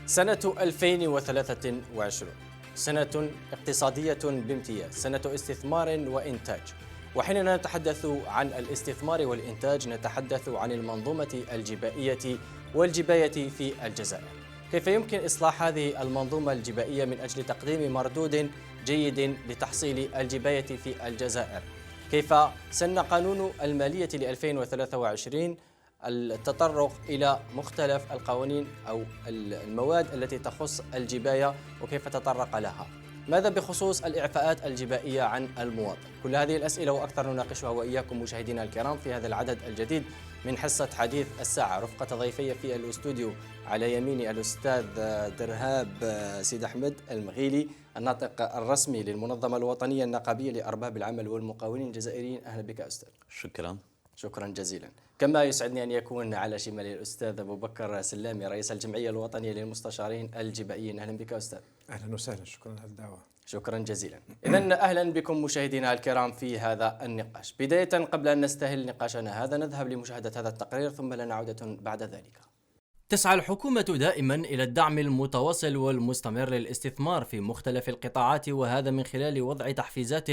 سنة 2023 سنة اقتصادية بامتياز، سنة استثمار وإنتاج. وحينما نتحدث عن الاستثمار والإنتاج نتحدث عن المنظومة الجبائية والجباية في الجزائر. كيف يمكن إصلاح هذه المنظومة الجبائية من أجل تقديم مردود جيد لتحصيل الجباية في الجزائر؟ كيف سن قانون المالية ل 2023 التطرق إلى مختلف القوانين أو المواد التي تخص الجباية وكيف تطرق لها؟ ماذا بخصوص الإعفاءات الجبائية عن المواطن؟ كل هذه الأسئلة وأكثر نناقشها وإياكم مشاهدينا الكرام في هذا العدد الجديد من حصة حديث الساعة، رفقة ضيفي في الاستوديو. على يميني الأستاذ درهاب سيد أحمد المغيلي، الناطق الرسمي للمنظمة الوطنية النقابية لأرباب العمل والمقاولين الجزائريين. أهلا بك أستاذ. شكرا جزيلا. كما يسعدني أن يكون على شمالي الأستاذ أبو بكر سلامي، رئيس الجمعية الوطنية للمستشارين الجبائيين. أهلا بك أستاذ. أهلا وسهلا، شكرا على الدعوة. شكرا جزيلا. إذن أهلا بكم مشاهدينا الكرام في هذا النقاش. بداية قبل أن نستهل نقاشنا هذا نذهب لمشاهدة هذا التقرير ثم لنا عودة بعد ذلك. تسعى الحكومة دائما إلى الدعم المتواصل والمستمر للاستثمار في مختلف القطاعات، وهذا من خلال وضع تحفيزات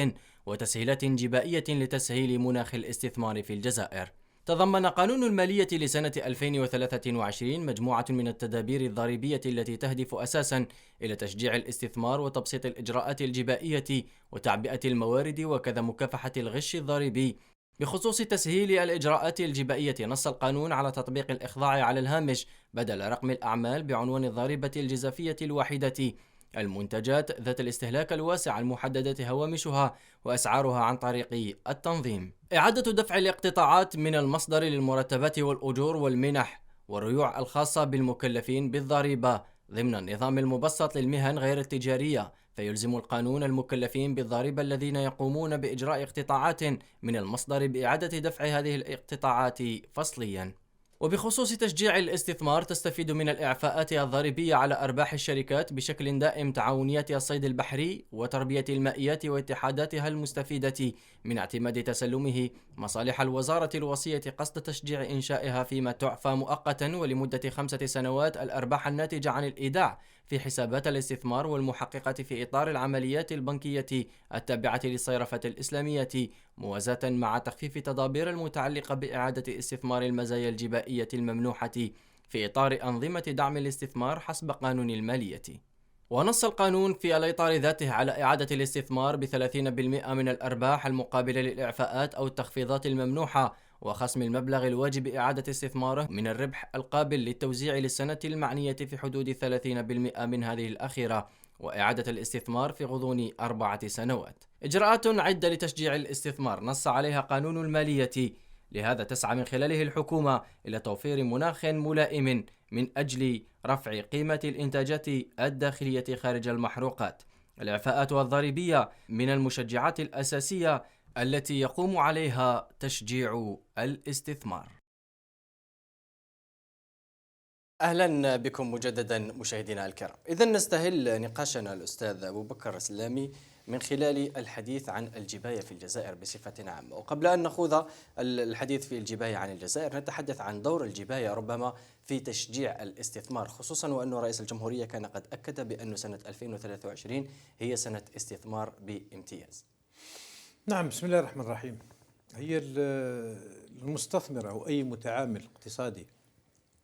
وتسهيلات جبائية لتسهيل مناخ الاستثمار في الجزائر. تضمن قانون المالية لسنة 2023 مجموعة من التدابير الضريبية التي تهدف أساسا إلى تشجيع الاستثمار وتبسيط الإجراءات الجبائية وتعبئة الموارد وكذا مكافحة الغش الضريبي. بخصوص تسهيل الإجراءات الجبائية، نص القانون على تطبيق الإخضاع على الهامش بدل رقم الأعمال بعنوان الضريبة الجزافية الواحدة، المنتجات ذات الاستهلاك الواسع المحددة هوامشها وأسعارها عن طريق التنظيم. إعادة دفع الاقتطاعات من المصدر للمرتبات والأجور والمنح والريوع الخاصة بالمكلفين بالضريبة ضمن النظام المبسط للمهن غير التجارية، فيلزم القانون المكلفين بالضريبة الذين يقومون بإجراء اقتطاعات من المصدر بإعادة دفع هذه الاقتطاعات فصليا. وبخصوص تشجيع الاستثمار، تستفيد من الإعفاءات الضريبية على أرباح الشركات بشكل دائم تعاونيات الصيد البحري وتربية المائيات واتحاداتها المستفيدة من اعتماد تسلمه مصالح الوزارة الوصية قصد تشجيع إنشائها، فيما تعفى مؤقتا ولمدة 5 سنوات الأرباح الناتجة عن الإيداع في حسابات الاستثمار والمحققة في إطار العمليات البنكية التابعة للصيرفة الإسلامية، موازاة مع تخفيف تدابير المتعلقة بإعادة استثمار المزايا الجبائية الممنوحة في إطار أنظمة دعم الاستثمار حسب قانون المالية. ونص القانون في الإطار ذاته على إعادة الاستثمار ب30% من الأرباح المقابلة للإعفاءات أو التخفيضات الممنوحة، وخصم المبلغ الواجب إعادة استثماره من الربح القابل للتوزيع للسنة المعنية في حدود 30% من هذه الأخيرة، وإعادة الاستثمار في غضون 4 سنوات. إجراءات عدة لتشجيع الاستثمار نص عليها قانون المالية، لهذا تسعى من خلاله الحكومة إلى توفير مناخ ملائم من أجل رفع قيمة الإنتاجات الداخلية خارج المحروقات. الإعفاءات الضريبية من المشجعات الأساسية التي يقوم عليها تشجيع الاستثمار. أهلا بكم مجددا مشاهدينا الكرام. إذن نستهل نقاشنا الأستاذ أبو بكر سلامي من خلال الحديث عن الجباية في الجزائر بصفة عامة. وقبل أن نخوض الحديث في الجباية عن الجزائر نتحدث عن دور الجباية ربما في تشجيع الاستثمار، خصوصا وأن رئيس الجمهورية كان قد أكد بأن سنة 2023 هي سنة استثمار بامتياز. نعم، بسم الله الرحمن الرحيم. هي المستثمر أو أي متعامل اقتصادي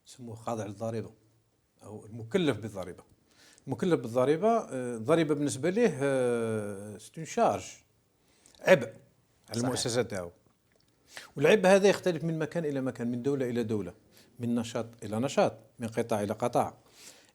يسموه خاضع للضريبة أو المكلف بالضريبة. المكلف بالضريبة، الضريبة بالنسبة له ستنشارج، عبء على المؤسسات تاعو، والعبء هذا يختلف من مكان إلى مكان، من دولة إلى دولة، من نشاط إلى نشاط، من قطاع إلى قطاع.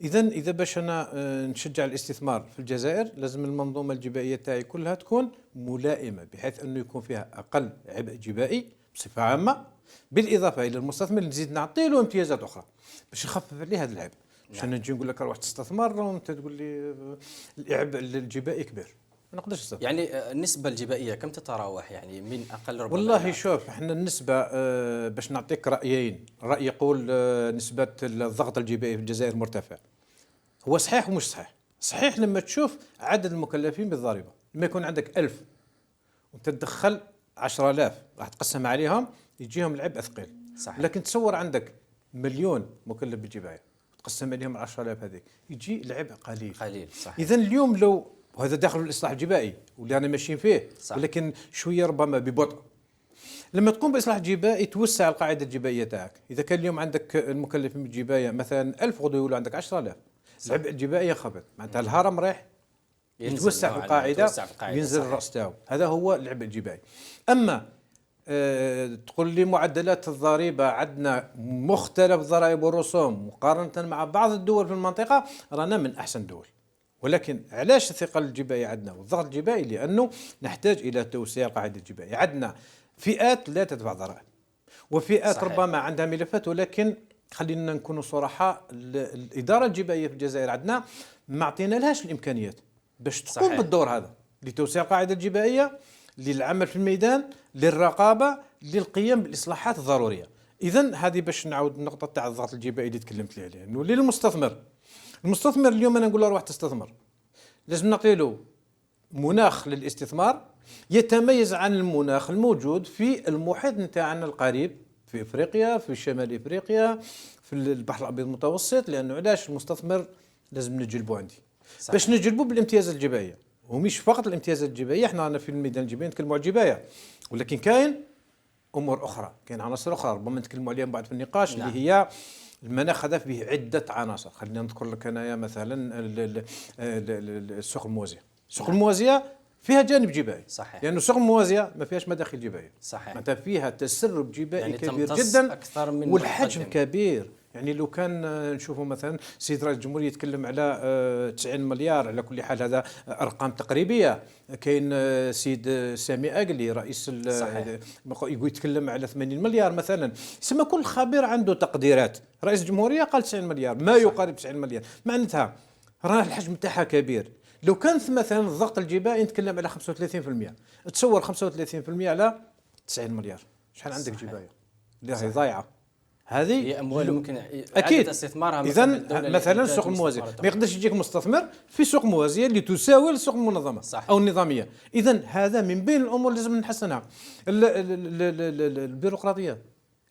إذا باش أنا نشجع الاستثمار في الجزائر لازم المنظومة الجبائية تاعي كلها تكون ملائمة، بحيث أنه يكون فيها أقل عبء جبائي بصفة عامة، بالإضافة إلى المستثمر نزيد نعطي له امتيازات أخرى باش نخفف عليه هذا العبء. مش أنا نجي نقول لك روح تستثمر وأنت تقول لي العبء الجبائي كبير، ما نقدرش نستثمر. يعني النسبة الجبائية كم تتراوح يعني من أقل ربما؟ والله شوف، احنا النسبة باش نعطيك رأيين. رأي يقول نسبة الضغط الجبائي في الجزائر مرتفع. هو صحيح ومش صحيح. صحيح لما تشوف عدد المكلفين بالضريبة، لما يكون عندك 1000 وانت تدخل 10,000 راح تقسم عليهم يجيهم العبء ثقيل. صحيح. لكن تصور عندك 1,000,000 مكلف بالجباية تقسم عليهم 10,000 هذيك يجي العبء قليل. قليل صحيح. إذا اليوم لو وهذا داخل الإصلاح الجبائي واللي أنا ماشيين فيه صح. ولكن شوية ربما ببطء. لما تقوم بإصلاح جبائي توسع القاعدة الجبائية تاعك. إذا كان اليوم عندك المكلف من الجباية مثلا 1000 غدو يولوا عندك 10,000. العبء الجبائي ينخفض معناتها الهرم رايح يتوسع في القاعدة وينزل الرأس تاعو. هذا هو العبء الجبائي. أما تقول لي معدلات الضريبة عندنا مختلف الضرائب والرسوم مقارنة مع بعض الدول في المنطقة رانا من أحسن الدول. ولكن علاش الثقل الجبائي عندنا والضغط الجبائي؟ لأنه نحتاج إلى توسيع القاعدة الجبائية. عندنا فئات لا تدفع ضرائب وفئات صحيح. ربما عندها ملفات، ولكن خلينا نكونوا صراحة الإدارة الجبائية في الجزائر عندنا ما عطينا لهاش الإمكانيات باش تقوم صحيح. بالدور هذا لتوسيع القاعدة الجبائية، للعمل في الميدان، للرقابة، للقيام بالإصلاحات الضرورية. إذن هذه باش نعود النقطة تاع الضغط الجبائي اللي تكلمت لي عليه، إنه للمستثمر. المستثمر اليوم أنا نقول له روح تستثمر، لازم نعطي له مناخ للاستثمار يتميز عن المناخ الموجود في المحيط نتاعنا القريب في افريقيا، في شمال افريقيا، في البحر الابيض المتوسط. لانه علاش المستثمر لازم نجلبه عندي صحيح. باش نجلبه بالامتيازات الجبائيه، ومش فقط الامتيازات الجبائيه. احنا في الميدان الجبائي نتكلموا على الجبايه، ولكن كاين امور اخرى، كاين عناصر اخرى ربما نتكلموا عليها بعد في النقاش. نعم. اللي هي المناخ هذا فيه عده عناصر. خلينا نذكر لك انايا مثلا السوق الموازيه. السوق الموازيه فيها جانب جبائي صحيح. لانه السوق الموازيه ما فيهاش مداخل جبائيه صحيح. معناتها فيها تسرب جبائي يعني كبير جدا أكثر من والحجم كبير. يعني لو كان نشوفوا مثلا سيد رئيس الجمهورية يتكلم على 90 مليار، على كل حال هذا أرقام تقريبية. كاين سيد سامي أقلي رئيس يقول يتكلم على 80 مليار مثلا. يسمى كل خبير عنده تقديرات. رئيس الجمهورية قال 90 مليار ما يقارب 90 مليار، معناتها راه الحجم تاعها كبير. لو كانت مثلا الضغط الجبائي نتكلم على 35%، تصور 35% على 90 مليار، شحال عندك جبايه اللي راهي ضايعه؟ هذه هي اموال ممكن اكيد استثمارها. اذا مثلا السوق الموازي ما يقدرش يجيك مستثمر في سوق موازيه اللي تساوي السوق المنظمه صح. او النظاميه. اذا هذا من بين الامور اللي لازم نحسنها. البيروقراطيه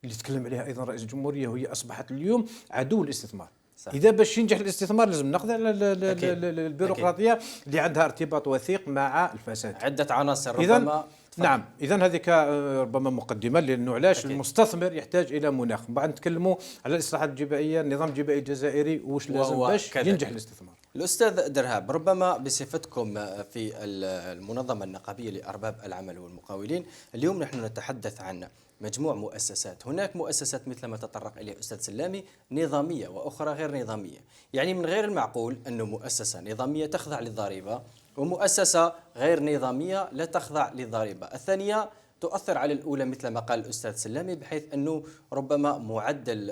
اللي تكلم عليها ايضا رئيس الجمهوريه، وهي اصبحت اليوم عدو الاستثمار صح. إذا باش ينجح الاستثمار لازم نقضي على البيروقراطية اللي عندها ارتباط وثيق مع الفساد. عدة عناصر ربما. نعم، إذا هذيك ربما مقدمة، لأنه علاش المستثمر يحتاج إلى مناخ. بعد نتكلموا على الإصلاحات الجبائية، النظام الجبائي الجزائري وش لازم باش ينجح الاستثمار. الأستاذ درهاب، ربما بصفتكم في المنظمة النقابية لأرباب العمل والمقاولين، اليوم نحن نتحدث عن مجموع مؤسسات. هناك مؤسسات مثل ما تطرق إليه أستاذ سلامي نظامية وأخرى غير نظامية. يعني من غير المعقول أن مؤسسة نظامية تخضع للضريبة ومؤسسة غير نظامية لا تخضع للضريبة. الثانية تؤثر على الأولى مثل ما قال الأستاذ سلامي، بحيث أنه ربما معدل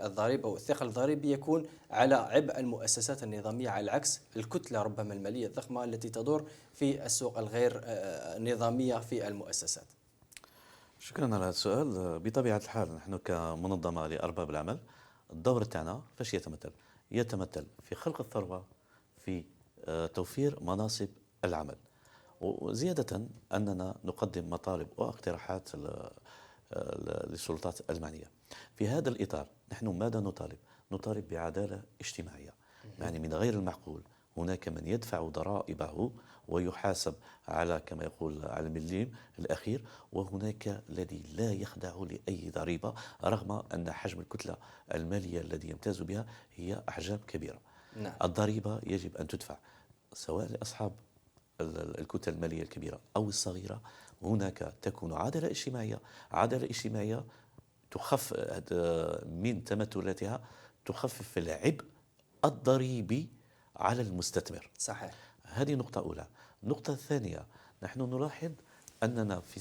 الضريبة والثقل الضريبي يكون على عبء المؤسسات النظامية، على العكس الكتلة ربما المالية الضخمة التي تدور في السوق الغير نظامية في المؤسسات. شكرا على هذا السؤال. بطبيعة الحال نحن كمنظمة لأرباب العمل الدور تاعنا فاش يتمثل في خلق الثروة، في توفير مناصب العمل، وزيادة أننا نقدم مطالب واقتراحات للسلطات المعنية. في هذا الإطار نحن ماذا نطالب؟ نطالب بعدالة اجتماعية. يعني من غير المعقول هناك من يدفع ضرائبه ويحاسب على كما يقول على المليم الأخير، وهناك الذي لا يخضع لأي ضريبة رغم أن حجم الكتلة المالية الذي يمتاز بها هي أحجام كبيرة. نعم. الضريبة يجب أن تدفع سواء لأصحاب الكتل المالية الكبيرة أو الصغيرة. هناك تكون عدالة اجتماعية تخفف من تمثلاتها، تخفف العبء الضريبي على المستثمر. صحيح. هذه نقطة أولى. النقطة الثانية، نحن نلاحظ أننا في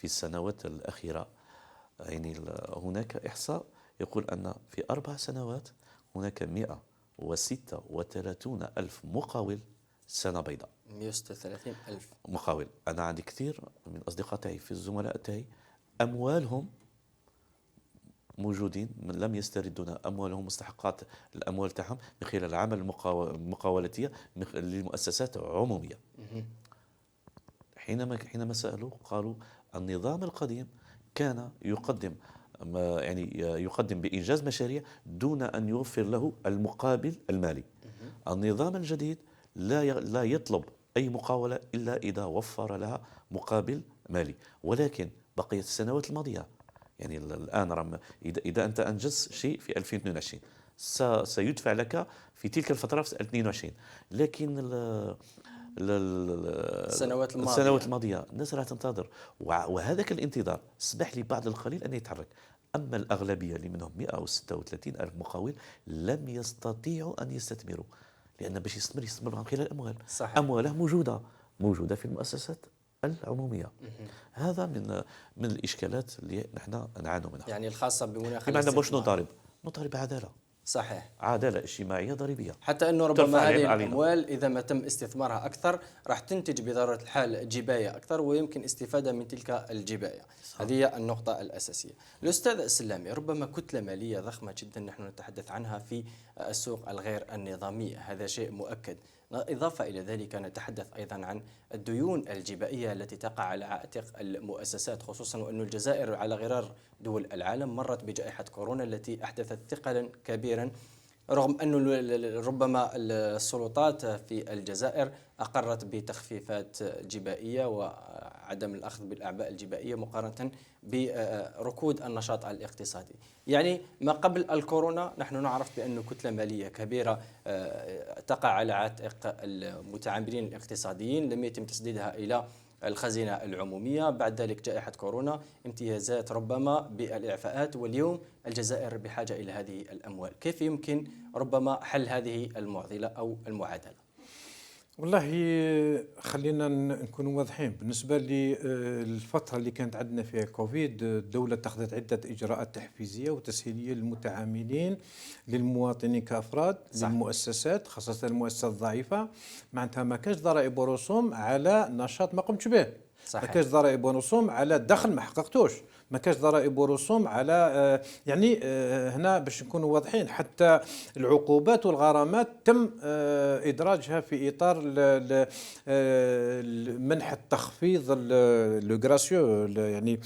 السنوات الأخيرة يعني هناك إحصاء يقول أن في 4 سنوات هناك 136 ألف مقاول سنة بيضاء. 136 ألف مقاول. أنا عندي كثير من أصدقائي في الزملاء تاعي أموالهم موجودين لم يستردون أموالهم، مستحقات الأموال تاعهم من خلال العمل المقاولاتية للمؤسسات عمومية. حينما سألوا قالوا النظام القديم كان يقدم يعني يقدم بإنجاز مشاريع دون أن يوفر له المقابل المالي. النظام الجديد لا يطلب أي مقاولة إلا إذا وفر لها مقابل مالي، ولكن بقيت السنوات الماضية. يعني الآن إذا أنت أنجزت شيء في 2022 سيدفع لك في تلك الفترة في 2022، لكن السنوات الماضية الناس راح تنتظر، وهذاك الانتظار سمح لبعض القليل أن يتحرك. أما الأغلبية اللي منهم 136 ألف مقاول لم يستطيعوا أن يستثمروا، لأن باش يستثمر من خلال الأموال. صحيح. أمواله موجودة في المؤسسات العمومية. هذا من الإشكالات اللي نحن نعاني منها، يعني الخاصة بمناخ بمعنى باش نطالب عدالة، صحيح، عدالة اجتماعية ضريبية، حتى أنه ربما هذه علينا. الأموال إذا ما تم استثمارها أكثر راح تنتج بضرورة الحال جباية أكثر ويمكن استفادة من تلك الجباية. هذه هي النقطة الأساسية. الأستاذ السلامي، ربما كتلة مالية ضخمة جدا نحن نتحدث عنها في السوق الغير النظامية، هذا شيء مؤكد. إضافة إلى ذلك نتحدث أيضا عن الديون الجبائية التي تقع على عاتق المؤسسات، خصوصا وأن الجزائر على غرار دول العالم مرت بجائحة كورونا التي أحدثت ثقلا كبيرا، رغم أن ربما السلطات في الجزائر أقرت بتخفيفات جبائية وعدم الأخذ بالأعباء الجبائية مقارنة بركود النشاط الاقتصادي. يعني ما قبل الكورونا نحن نعرف بأن كتلة مالية كبيرة تقع على عاتق المتعاملين الاقتصاديين لم يتم تسديدها إلى الخزينة العمومية، بعد ذلك جائحة كورونا، امتيازات ربما بالإعفاءات، واليوم الجزائر بحاجة إلى هذه الأموال. كيف يمكن ربما حل هذه المعضلة أو المعادلة؟ والله خلينا نكون واضحين. بالنسبة للفترة اللي كانت عندنا فيها كوفيد، الدولة اتخذت عدة إجراءات تحفيزية وتسهيلية للمتعاملين، للمواطنين كأفراد، صح. للمؤسسات خاصة المؤسسات الضعيفة. معناتها ما كانش ضرائب ورسوم على نشاط ما قمتش به، صحيح. ما كانش ضرائب ورسوم على دخل ما حققتوش، ما كانش ضرائب ورسوم على يعني هنا باش نكونوا واضحين، حتى العقوبات والغرامات تم ادراجها في اطار منح التخفيض لو غراسيو، يعني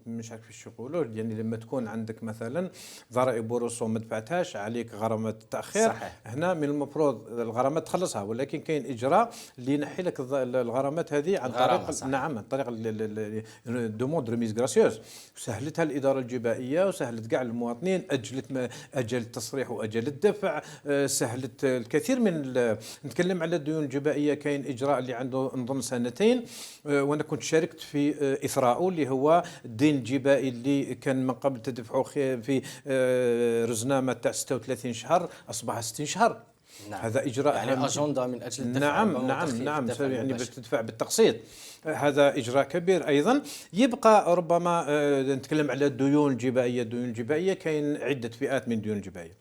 مش عارف ايش يقولوا، يعني لما تكون عندك مثلا ضرائب ورسوم ما دفعتهاش عليك غرامات تاخير، صحيح. هنا من المفروض الغرامات تخلصها، ولكن كاين اجراء اللي ينحي لك الغرامات هذه عن طريق نعم عن طريق دوموند ريميز غراسيوس. سهلتها الاداره الجبائيه وسهلت كاع المواطنين، اجلت اجل التصريح واجل الدفع، سهلت الكثير من نتكلم على الديون الجبائيه. كاين اجراء اللي عنده نظن سنتين وانا كنت شاركت في اثراءه، اللي هو الدين الجبائي اللي كان من قبل تدفعه في رزنامه تاع 36 شهر اصبح 60 شهر. نعم. هذا اجراء يعني اجنده من اجل الدفع. نعم يعني باش تدفع بالتقسيط. هذا اجراء كبير ايضا. يبقى ربما نتكلم على الديون الجبائيه. الديون الجبائيه كاين عده فئات من الديون الجبائيه.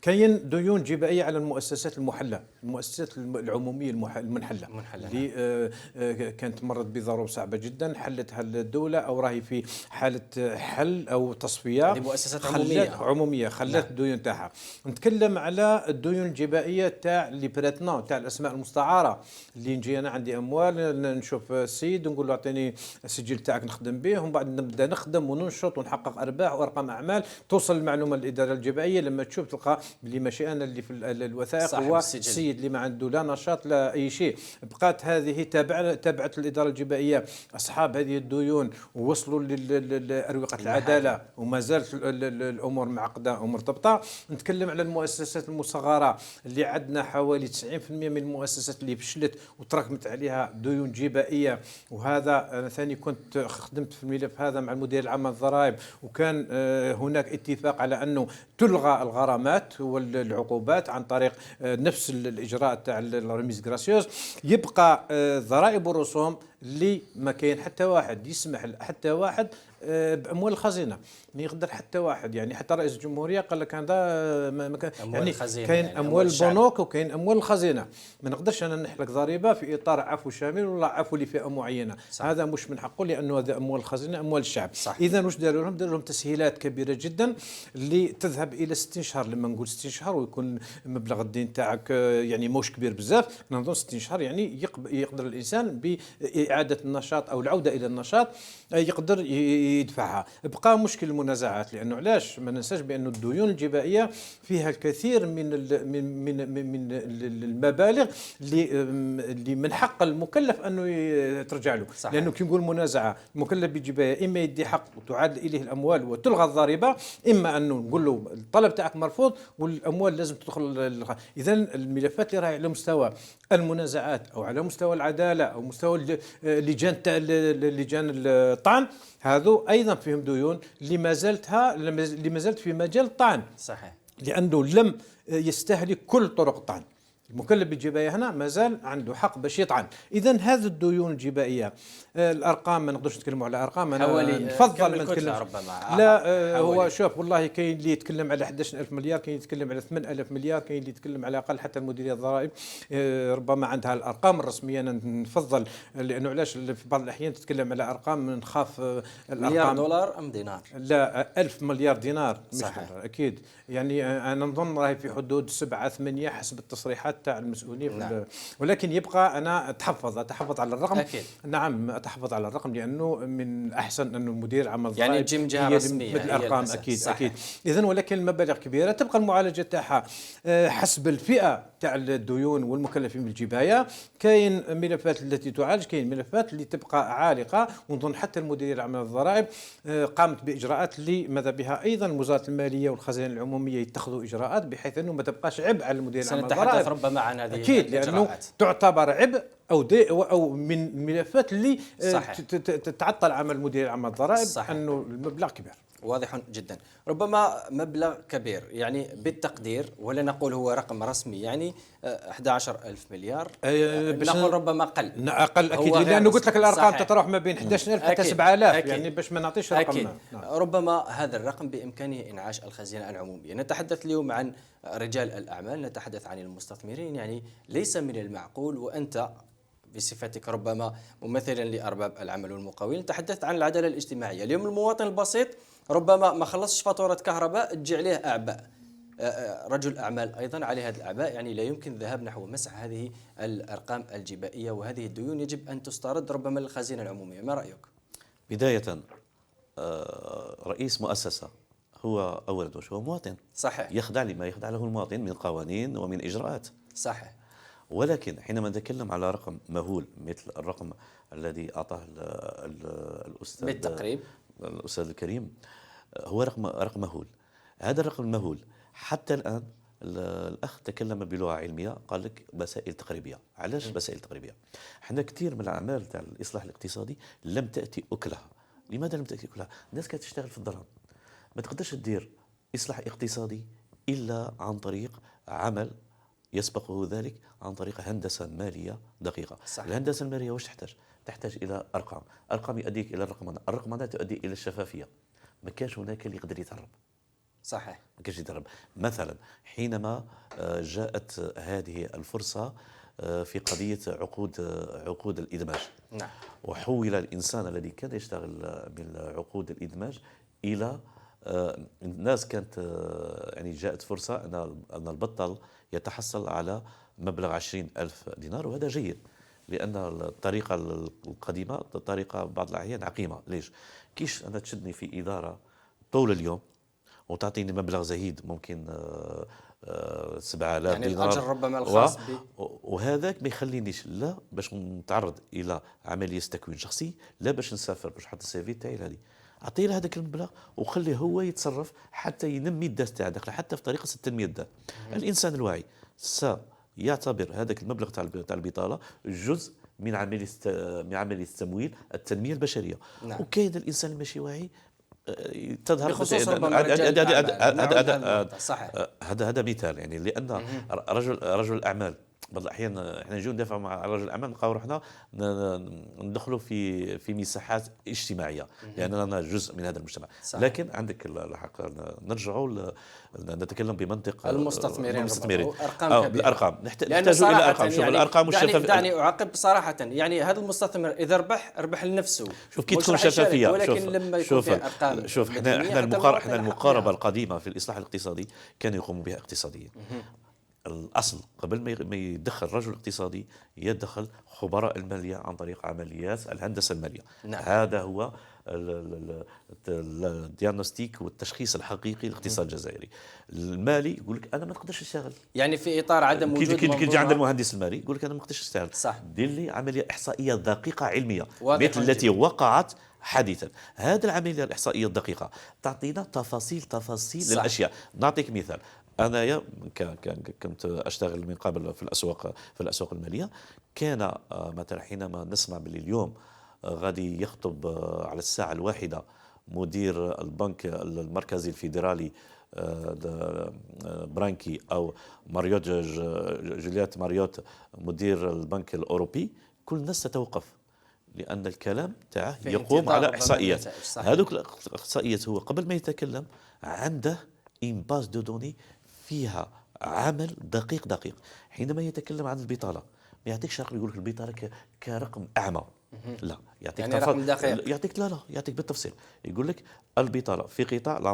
كاين ديون جبائيه على المؤسسات المحله، المؤسسات العموميه المنحله اللي كانت مرت بظروف صعبه جدا، حلتها الدوله او راهي في حاله حل او تصفيه. هذه مؤسسات عموميه خلت الديون تاعها. نتكلم على الديون الجبائيه تاع لي بريتنون، تاع الاسماء المستعاره، اللي نجي انا عندي اموال نشوف السيد ونقول له اعطيني السجل تاعك نخدم به، ومن بعد نبدا نخدم وننشط ونحقق ارباح وارقام اعمال، توصل المعلومه للاداره الجبائيه، لما تشوف تلقى بلي ماشي انا اللي في الوثائق، هو السيد اللي ما عنده لا نشاط لا اي شيء. بقات هذه تابعت الاداره الجبائيه اصحاب هذه الديون ووصلوا لاروقه العداله، وما زالت الامور معقده ومرتبطه. نتكلم على المؤسسات المصغره اللي عندنا حوالي 90% من المؤسسات اللي فشلت وتراكمت عليها ديون جبائيه، وهذا انا ثاني كنت خدمت في الملف هذا مع المدير العام للضرائب، وكان هناك اتفاق على انه تلغى الغرامات والعقوبات عن طريق نفس الاجراء تاع الريميز غراسيوس. يبقى ضرائب والرسوم اللي ما كاين حتى واحد يسمح حتى واحد باموال الخزينه، ما يقدر حتى واحد، يعني حتى رئيس الجمهوريه قال لك هذا يعني كاين اموال البنوك وكاين اموال الخزينه، ما نقدرش انا نحلك ضريبه في اطار عفو شامل ولا عفو لفئه معينه. صح. هذا مش من حقه، لانه هذا اموال الخزينه اموال الشعب. اذا واش داروا لهم؟ داروا لهم تسهيلات كبيره جدا اللي تذهب الى 60 شهر. لما نقول 60 شهر ويكون مبلغ الدين تاعك يعني موش كبير بزاف، نظن 60 شهر يعني يقدر الانسان باعاده النشاط او العوده الى النشاط يقدر يدفعها. بقى مشكل المنازعات، لانه علاش ما ننساش بانه الديون الجبائيه فيها الكثير من المبالغ اللي من حق المكلف انه ترجع له. صحيح. لانه كي نقول منازعه، المكلف بالجبايه اما يدي حق وتعاد اليه الاموال وتلغى الضريبه، اما انه نقول له الطلب تاعك مرفوض والاموال لازم تدخل. اذا الملفات اللي راهي على مستوى المنازعات او على مستوى العداله او مستوى لجان الطعن، هذو ايضا فيهم ديون اللي ما زالت في مجال الطعن، صحيح. لانه لم يستهلك كل طرق الطعن. المكلف بالجبايه هنا ما زال عنده حق باش يطعن. اذا هذه الديون الجبائيه الارقام ما نقدرش نتكلموا على ارقام، انا نفضل ما نتكلم ربما. لا هو شوف، والله كاين اللي يتكلم على 11000 مليار، كاين اللي يتكلم على 8000 مليار، كاين اللي يتكلم على اقل. حتى المديريه الضرائب ربما عندها الارقام الرسميه. انا نفضل، لانه علاش في بعض الاحيان تتكلم على ارقام نخاف الارقام. مليار دولار ام دينار؟ لا 1000 مليار دينار مش صحيح. دولار اكيد. يعني انا نظن راهي في حدود 7 8 حسب التصريحات تاع المسؤولين. نعم. ولكن يبقى انا اتحفظ على الرقم. أكيد. نعم اتحفظ على الرقم، لانه من الاحسن انه المدير عمل ضرائب يعني تجي من جهه رسميه مثل الارقام. هي اكيد صحيح. اكيد. اذا ولكن المبالغ كبيره تبقى المعالجه تاعها حسب الفئه تاع الديون والمكلفين بالجبايه. كاين ملفات التي تعالج، كاين ملفات اللي تبقى عالقه. ونظن حتى المديريه العامه للضرائب قامت باجراءات اللي ماذا بها ايضا وزاره الماليه والخزائن العموميه يتخذوا اجراءات بحيث انه ما تبقاش عبء على المديريه العامه للضرائب. سنتحدث ربما عن هذه اكيد، لانه تعتبر عبء او من الملفات اللي تتعطل عمل المدير العام للضرائب. انه المبلغ كبير. واضح جدا. ربما مبلغ كبير يعني بالتقدير، ولا نقول هو رقم رسمي، يعني 11000 مليار. نقول ربما أقل. أقل أكيد، لأنه قلت لك الأرقام صحيح. تتراوح ما بين 11000 حتى 7000. يعني باش ما نعطيش رقم. ربما هذا الرقم بإمكانه إنعاش الخزينة العمومية. نتحدث اليوم عن رجال الأعمال، نتحدث عن المستثمرين. يعني ليس من المعقول، وأنت بصفتك ربما ممثلا لأرباب العمل والمقاولين تحدثت عن العدالة الاجتماعية. اليوم المواطن البسيط ربما ما خلصش فاتورة كهرباء تجي عليه أعباء، رجل أعمال أيضا عليه هذه الأعباء. يعني لا يمكن الذهاب نحو مسح هذه الأرقام الجبائية، وهذه الديون يجب أن تسترد ربما للخزينة العمومية. ما رأيك؟ بداية رئيس مؤسسة هو أولا هو مواطن. صحيح. يخضع لما يخضع له المواطن من قوانين ومن إجراءات. صحيح. ولكن حينما نتكلم على رقم مهول مثل الرقم الذي أعطاه الأستاذ بالتقريب الأستاذ الكريم، هو رقم مهول. هذا الرقم المهول حتى الآن الأخ تكلم بلغة علمية، قال لك مسائل تقريبية. علاش مسائل تقريبية؟ احنا كثير من الأعمال تاع الإصلاح الاقتصادي لم تأتي أكلها. لماذا لم تأتي أكلها؟ الناس كانت تشتغل في الظلام. ما تقدرش تدير إصلاح اقتصادي إلا عن طريق عمل يسبقه ذلك عن طريق هندسة مالية دقيقة. صح. الهندسة المالية واش تحتاج؟ تحتاج إلى أرقام يؤديك إلى الرقمنة تؤدي إلى الشفافية. ما كانش هناك اللي يقدر يتهرب. صحيح. ما كانش يتهرب. مثلا حينما جاءت هذه الفرصة في قضية عقود الإدماج. نعم. وحول الإنسان الذي كان يشتغل من عقود الإدماج إلى الناس كانت يعني جاءت فرصة أن البطل يتحصل على مبلغ 20,000 دينار، وهذا جيد لأن الطريقة القديمة طريقة بعض الأحيان عقيمة. ليش؟ كيش أنا تشدني في إدارة طول اليوم وتعطيني مبلغ زهيد ممكن 7,000 يعني دينار، الأجر ربما الخاص وهذاك ما يخلينيش لا باش نتعرض إلى عملية تكوين شخصي، لا باش نسافر باش نحط السي في تاعي هذه. أعطيه له هذاك المبلغ وخليه هو يتصرف حتى ينمي الداس تاعه داخله، حتى في طريقة التنمية الداخل. الإنسان الواعي سيعتبر هذاك المبلغ تاع البطالة جزء من عملية تمويل التنمية البشرية. نعم. وكاين الإنسان الماشي واعي تظهر بخصوص هذا مثال يعني، لأن رجل الأعمال بعض الأحيان احنا نجيو ندافعوا مع رجل الأعمال نلقاو روحنا ندخلوا في مساحات اجتماعية لأننا جزء من هذا المجتمع. صحيح. لكن عندك الحق نرجعوا نتكلم بمنطق المستثمرين. الأرقام نحتاج إلى أرقام. شوف يعني الأرقام والشفافية. دعني أعقب صراحة، يعني هذا المستثمر إذا ربح لنفسه. شوف كي تكون شفافية. ولكن لما يكون فيها أرقام شوف احنا المقاربة القديمة في الإصلاح الاقتصادي كانوا يقوموا بها اقتصاديين. الأصل قبل ما يدخل رجل اقتصادي يدخل خبراء المالية عن طريق عمليات الهندسة المالية. نعم. هذا هو الديagnostic والتشخيص الحقيقي للاقتصاد الجزائري. المالي يقول لك انا ما نقدرش نشتغل، يعني في اطار عدم وجود كي تجي عند منظومة. المهندس المالي يقول لك انا ما نقدرش نشتغل، صح. دير لي عمليه احصائيه دقيقه علميه واضح مثل التي جداً. وقعت حديثا. هذه العمليه الاحصائيه الدقيقه تعطينا تفاصيل صح. للاشياء. نعطيك مثال، انايا كنت اشتغل من قبل في الاسواق الماليه. كان مثلا حينما نسمع باللي اليوم غادي يخطب على الساعه الواحده مدير البنك المركزي الفيدرالي برانكي او ماريوت جوليات ماريوت مدير البنك الاوروبي، كل الناس تتوقف لان الكلام تاعه في يقوم انتظار على ربما احصائيات. النتائج. صحيح. هذوك الاحصائيات هو قبل ما يتكلم عنده ان باز دو دوني فيها عمل دقيق. حينما يتكلم عن البطاله ما يعطيكش رقم يقول لك البطاله كرقم اعمى، لا يعطيك يعني رقم دقيق. يعطيك لا يعطيك بالتفصيل. يقول لك البطاله في قطاع لا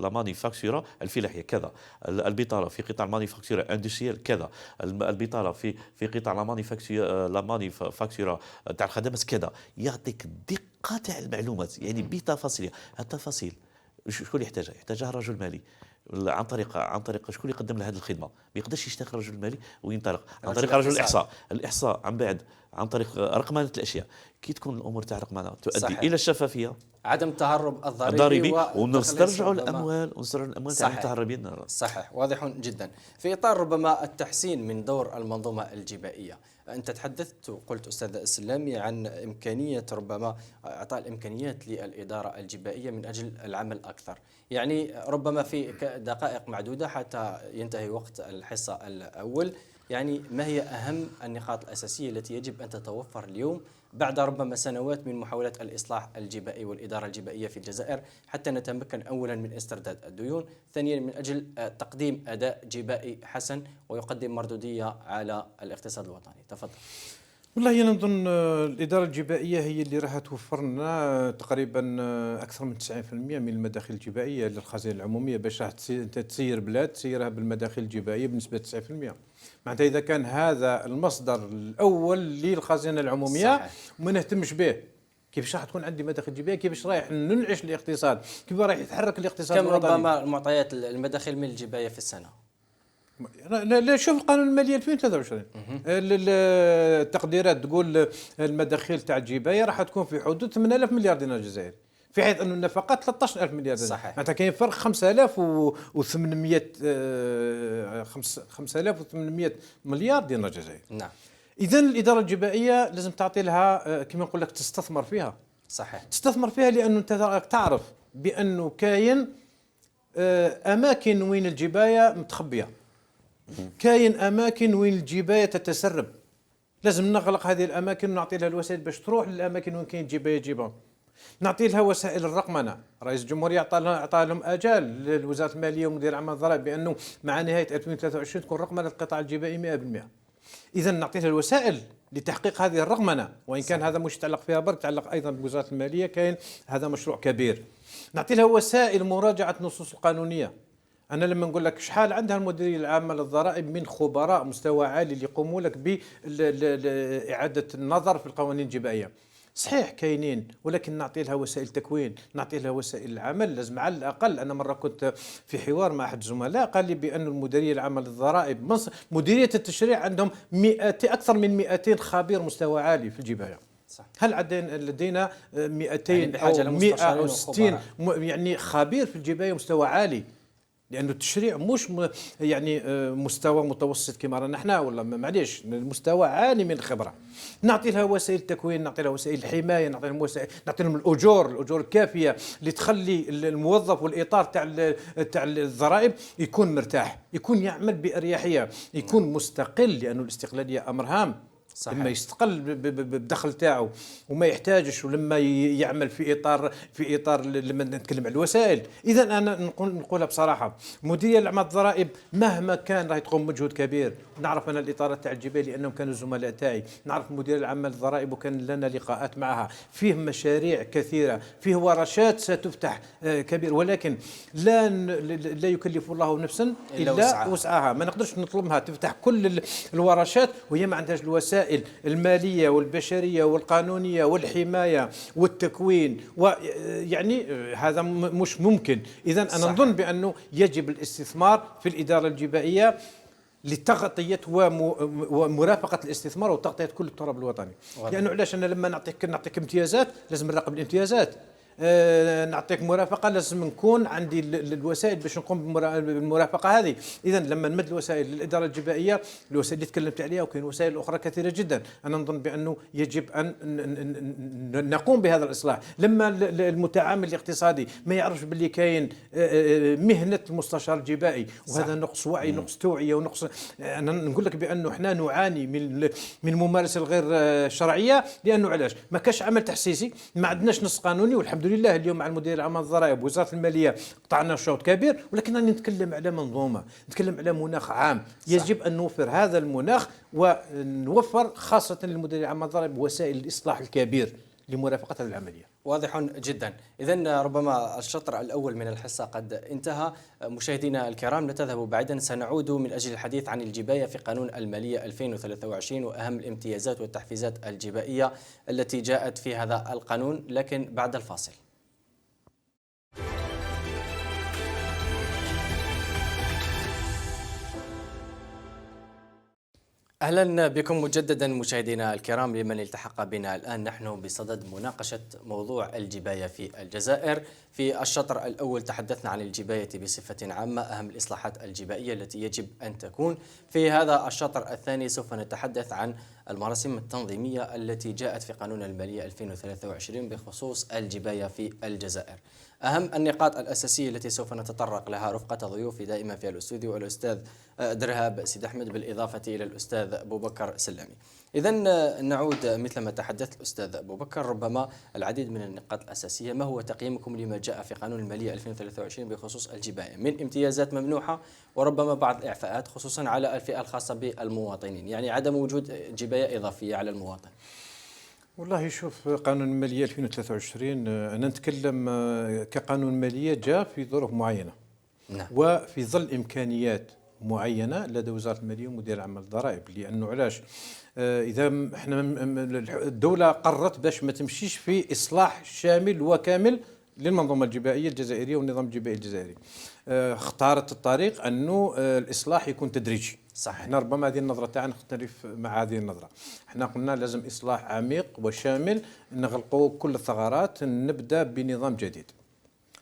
مانيفاكتورا الفلاحيه كذا، البطاله في قطاع المانيفاكتورا اندستريال كذا، البطاله في قطاع لا مانيفاكتورا تاع الخدمات كذا. يعطيك دقه تاع المعلومات يعني بتفاصيلها. التفاصيل شكون يحتاجها؟ يحتاجها الرجل المالي عن طريق شكون اللي يقدم له هذه الخدمه. ما يقدرش يشتغل الرجل المالي وينطلق عن طريق رجل الاحصاء عن بعد عن طريق رقمنه الاشياء. كي تكون الامور تاع رقمنه تؤدي صحيح. الى الشفافيه، عدم التهرب الضريبي ونسترجعوا الاموال تاع المتهربين. صحيح، واضح جدا. في اطار ربما التحسين من دور المنظومه الجبائيه، انت تحدثت وقلت استاذ السلامي عن امكانيه ربما اعطاء الامكانيات للاداره الجبائيه من اجل العمل اكثر، يعني ربما في دقائق معدوده حتى ينتهي وقت الحصه الاول، يعني ما هي اهم النقاط الاساسيه التي يجب ان تتوفر اليوم بعد ربما سنوات من محاولات الإصلاح الجبائي والإدارة الجبائية في الجزائر حتى نتمكن أولا من استرداد الديون، ثانيا من أجل تقديم أداء جبائي حسن ويقدم مردودية على الاقتصاد الوطني. تفضل. والله أنا نظن الإدارة الجبائية هي اللي راح توفر لنا تقريبا أكثر من 90% من المداخل الجبائية للخزينة العمومية، باش راح تسير بلاد تسيرها بالمداخل الجبائية بنسبة 90%. معناتها إذا كان هذا المصدر الأول للخزينة العمومية صحيح. وما نهتمش به، كيفاش راح تكون عندي مداخل جبائية؟ كيفاش رايح ننعش الاقتصاد؟ كيف راح يتحرك الاقتصاد كم الوطني؟ ربما معطيات المداخل من الجبائية في السنة؟ لا شوف القانون المالي 2023 التقديرات تقول المداخيل تاع الجبايه راح تكون في حدود 8000 مليار دينار جزائري، في حيث انه النفقات 13000 مليار دينار. صحيح. معناتها كاين فرق 5800 مليار دينار جزائري. نعم. اذا الاداره الجبائيه لازم تعطي لها كما نقول لك تستثمر فيها. صحيح. تستثمر فيها لانه انت تعرف بانه كاين اماكن وين الجبايه متخبيه، كاين اماكن وين الجبايه تتسرب، لازم نغلق هذه الاماكن ونعطي لها الوسائل باش تروح للاماكن وين كاين جبايه تجيبها. نعطي لها وسائل الرقمنه، رئيس الجمهوريه عطى لهم اجال لوزاره الماليه ومدير الاعمال الضرائب بانه مع نهايه 2023 تكون رقمنه القطاع الجبائي 100%. اذا نعطي لها الوسائل لتحقيق هذه الرقمنه، وان كان هذا مش يتعلق فيها برك، يتعلق ايضا بوزاره الماليه، كاين هذا مشروع كبير. نعطي لها وسائل مراجعه النصوص القانونيه. أنا لما نقول لك شحال عندها المديرية العامة للضرائب من خبراء مستوى عالي اللي يقوموا لك بإعادة النظر في القوانين الجبائية، صحيح كاينين، ولكن نعطي لها وسائل تكوين، نعطي لها وسائل العمل. لازم على الأقل، أنا مرة كنت في حوار مع أحد الزملاء قال لي بأن المديرية العامة للضرائب مديرية التشريع عندهم أكثر من 200 خبير مستوى عالي في الجباية. صح. هل لدينا 200 يعني أو 160 يعني خبير في الجباية مستوى عالي؟ لأنه التشريع مش يعني مستوى متوسط كما رانا احنا، ولا معليش، المستوى عالي من الخبرة. نعطي لها وسائل تكوين، نعطي لها وسائل الحماية، نعطي لهم وسائل، نعطي لهم الأجور الكافية اللي تخلي الموظف والإطار تاع الضرائب يكون مرتاح، يكون يعمل بأريحية، يكون مستقل، لأنه الاستقلالية أمر هام. صحيح. لما يستقل بالدخل تاعو وما يحتاجش، ولما يعمل في اطار لما نتكلم على الوسائل. اذا انا نقولها بصراحه، مديريه الاعمال الضرائب مهما كان راهي تقوم بمجهود كبير. نعرف انا الاطار تاع الجبال لانهم كانوا زملاء تاعي، نعرف مدير العامه للضرائب وكان لنا لقاءات معها، فيه مشاريع كثيره، فيه ورشات ستفتح كبير، لا يكلف الله نفسا الا وسعها. ما نقدرش نطلبها تفتح كل الورشات وهي ما عندهاش الوسائل الوسائل المالية والبشرية والقانونية والحماية والتكوين، ويعني هذا مش ممكن. إذا أنا نظن بأنه يجب الاستثمار في الإدارة الجبائية لتغطية ومرافقة الاستثمار وتغطية كل التراب الوطني. لأنه علاش أنا لما نعطيك امتيازات لازم نراقب الامتيازات، نعطيك مرافقه لازم نكون عندي الوسائل باش نقوم بالمرافقه هذه. اذا لما نمد الوسائل للاداره الجبائيه، الوسائل اللي تكلمت عليها وكاين وسائل اخرى كثيره جدا، انا نظن بانه يجب ان نقوم بهذا الاصلاح. لما المتعامل الاقتصادي ما يعرفش باللي كاين مهنه المستشار الجبائي، وهذا نقص وعي، نقص توعيه، ونقص، انا نقول لك بانه احنا نعاني من الممارسه الغير شرعيه. لانه علاش ما كاش عمل تحسيسي، ما عندناش نص قانوني. والحمد لله اليوم مع المدير العام الضرائب وزاره الماليه قطعنا شوط كبير، ولكن راني نتكلم على منظومه، نتكلم على مناخ عام. يجب ان نوفر هذا المناخ، ونوفر خاصه للمدير العام الضرائب وسائل الاصلاح الكبير لمرافقه هذه العمليه. واضح جدا. إذن ربما الشطر الأول من الحصة قد انتهى. مشاهدينا الكرام، لا تذهبوا بعيدا، سنعود من أجل الحديث عن الجباية في قانون المالية 2023 وأهم الامتيازات والتحفيزات الجبائية التي جاءت في هذا القانون، لكن بعد الفاصل. أهلا بكم مجددا مشاهدينا الكرام. لمن التحق بنا الآن، نحن بصدد مناقشة موضوع الجباية في الجزائر. في الشطر الأول تحدثنا عن الجباية بصفة عامة، أهم الإصلاحات الجبائية التي يجب أن تكون. في هذا الشطر الثاني سوف نتحدث عن المراسم التنظيمية التي جاءت في قانون المالية 2023 بخصوص الجباية في الجزائر. أهم النقاط الأساسية التي سوف نتطرق لها رفقة ضيوفي دائما في الاستوديو، الأستاذ درهاب سيد أحمد بالإضافة إلى الأستاذ أبو بكر سلامي. إذن نعود مثل ما تحدث الأستاذ أبو بكر، ربما العديد من النقاط الأساسية. ما هو تقييمكم لما جاء في قانون المالية 2023 بخصوص الجباية من امتيازات ممنوحة، وربما بعض الإعفاءات خصوصا على الفئة الخاصة بالمواطنين، يعني عدم وجود جباية إضافية على المواطن؟ والله شوف، قانون المالية 2023 أنا نتكلم كقانون مالية جاء في ظروف معينة. نعم. وفي ظل إمكانيات معينة لدى وزارة المالية ومدير عام الضرائب. لأنه علاش إذا احنا الدولة قررت باش ما تمشيش في إصلاح شامل وكامل للمنظومة الجبائية الجزائرية والنظام الجبائي الجزائري، اختارت الطريق أنه الإصلاح يكون تدريجي. صح. احنا ربما هذه النظرة تاعنا نختلف مع هذه النظرة. احنا قلنا لازم إصلاح عميق وشامل، نغلقوا كل الثغرات، نبدأ بنظام جديد.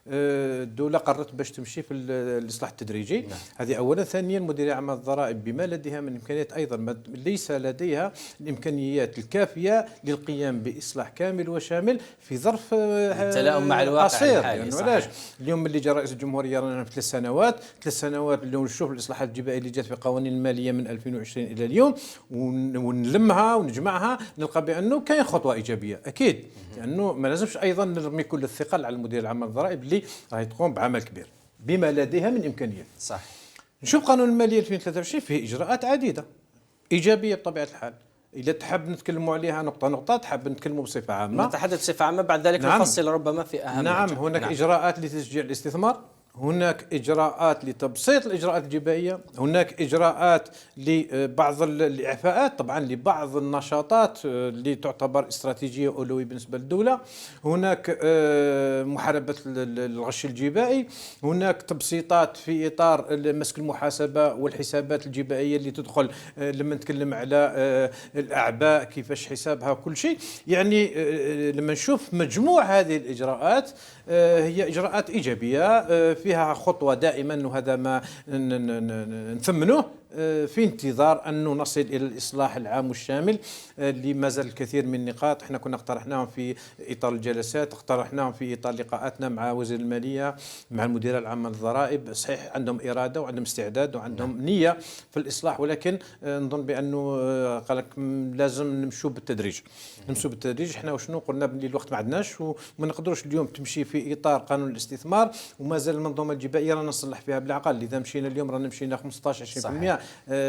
الدولة قررت باش تمشي في الإصلاح التدريجي. نعم. هذه أولا. ثانيا، مديرية عام الضرائب بما لديها من إمكانيات أيضا ليس لديها الإمكانيات الكافية للقيام بإصلاح كامل وشامل في ظرف التلاؤم مع الواقع قصير. الحالي. يعني علاش اليوم اللي جاء رئيس الجمهورية رانا في 3 سنوات اللي نشوف الإصلاحات الجبائية اللي جات في قوانين المالية من 2020 إلى اليوم، ونلمها ونجمعها، نلقى بأنه كاين خطوة إيجابية أكيد. لأنه ما لازمش أيضا نرمي كل الثقل على المدير العام الضرائب اللي راهي تقوم بعمل كبير بما لديها من إمكانيات. صح. نشوف قانون المالية 2023 فيه إجراءات عديدة إيجابية بطبيعة الحال. إذا تحب نتكلموا عليها نقطة نقطة، تحب نتكلموا بصفة عامة، نتحدث بصفة عامة، بعد ذلك نعم. نفصل ربما في أهم نعم. الوجه. هناك نعم. إجراءات لتشجيع الاستثمار، هناك إجراءات لتبسيط الإجراءات الجبائية، هناك إجراءات لبعض الإعفاءات طبعا لبعض النشاطات اللي تعتبر استراتيجية أولوية بالنسبة للدولة، هناك محاربة الغش الجبائي، هناك تبسيطات في إطار مسك المحاسبة والحسابات الجبائية اللي تدخل لما نتكلم على الأعباء كيفاش حسابها وكل شيء. يعني لما نشوف مجموع هذه الإجراءات هي إجراءات إيجابية فيها خطوة دائما، وهذا ما نثمنه في انتظار أن نصل إلى الإصلاح العام والشامل اللي ما زال الكثير من النقاط احنا كنا اقترحناهم في إطار الجلسات، اقترحناهم في إطار لقاءاتنا مع وزير المالية مع المدير العام للضرائب. صحيح عندهم إرادة وعندهم استعداد وعندهم نية في الإصلاح، ولكن نظن بأنه قال لك لازم نمشوا بالتدريج. احنا وشنو قلنا بلي الوقت ما عندناش وما نقدروش اليوم تمشي في إطار قانون الاستثمار وما زال المنظومة الجبائية رانا نصلح فيها بالعقل. إذا مشينا اليوم رانا مشينا 15-20%.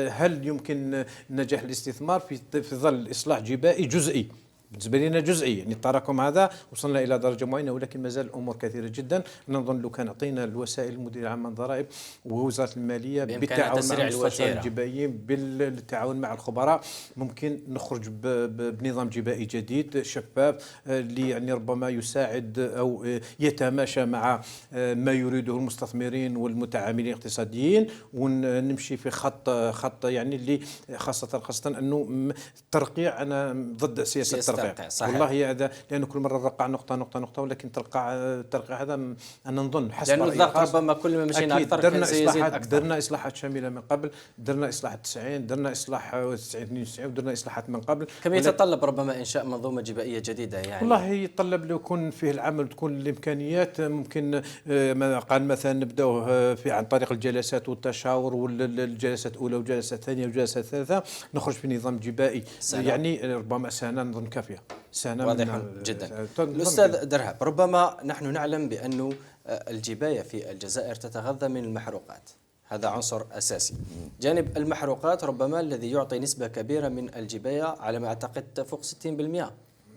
هل يمكن نجاح الاستثمار في ظل إصلاح جبائي جزئي بالنسبه لنا جزئي، يعني التراكم هذا وصلنا الى درجه معينه، ولكن ما زال الامور كثيره جدا. نظن لو كان اعطينا الوسائل المدير العام للضرائب ووزاره الماليه بالتعاون مع المستشارين الجبائيين بالتعاون مع الخبراء، ممكن نخرج بنظام جبائي جديد شفاف اللي يعني ربما يساعد او يتماشى مع ما يريده المستثمرين والمتعاملين الاقتصاديين، ونمشي في خط يعني اللي خاصه انه الترقيع، انا ضد سياسه الترقيع والله هذا، لانه كل مره نرقع نقطه، ولكن الترقيع هذا انا نظن حسب لانه الضغط ربما كل ما مشينا اكثر درنا اصلاحات شامله من قبل، درنا اصلاح 90، درنا اصلاح 92 ودرنا اصلاحات من قبل. كم يتطلب ربما انشاء منظومه جبائيه جديده يعني؟ والله يتطلب لو يكون فيه العمل وتكون الامكانيات، ممكن قال مثلا نبداو في عن طريق الجلسات والتشاور والجلسات الاولى والجلسات الثانيه والجلسات الثالثه، نخرج في نظام جبائي يعني ربما سنه نظن كافيه. واضح جدا. الأستاذ درهب، ربما نحن نعلم بأن الجباية في الجزائر تتغذى من المحروقات، هذا عنصر أساسي. جانب المحروقات ربما الذي يعطي نسبة كبيرة من الجباية، على ما أعتقد تفوق 60%.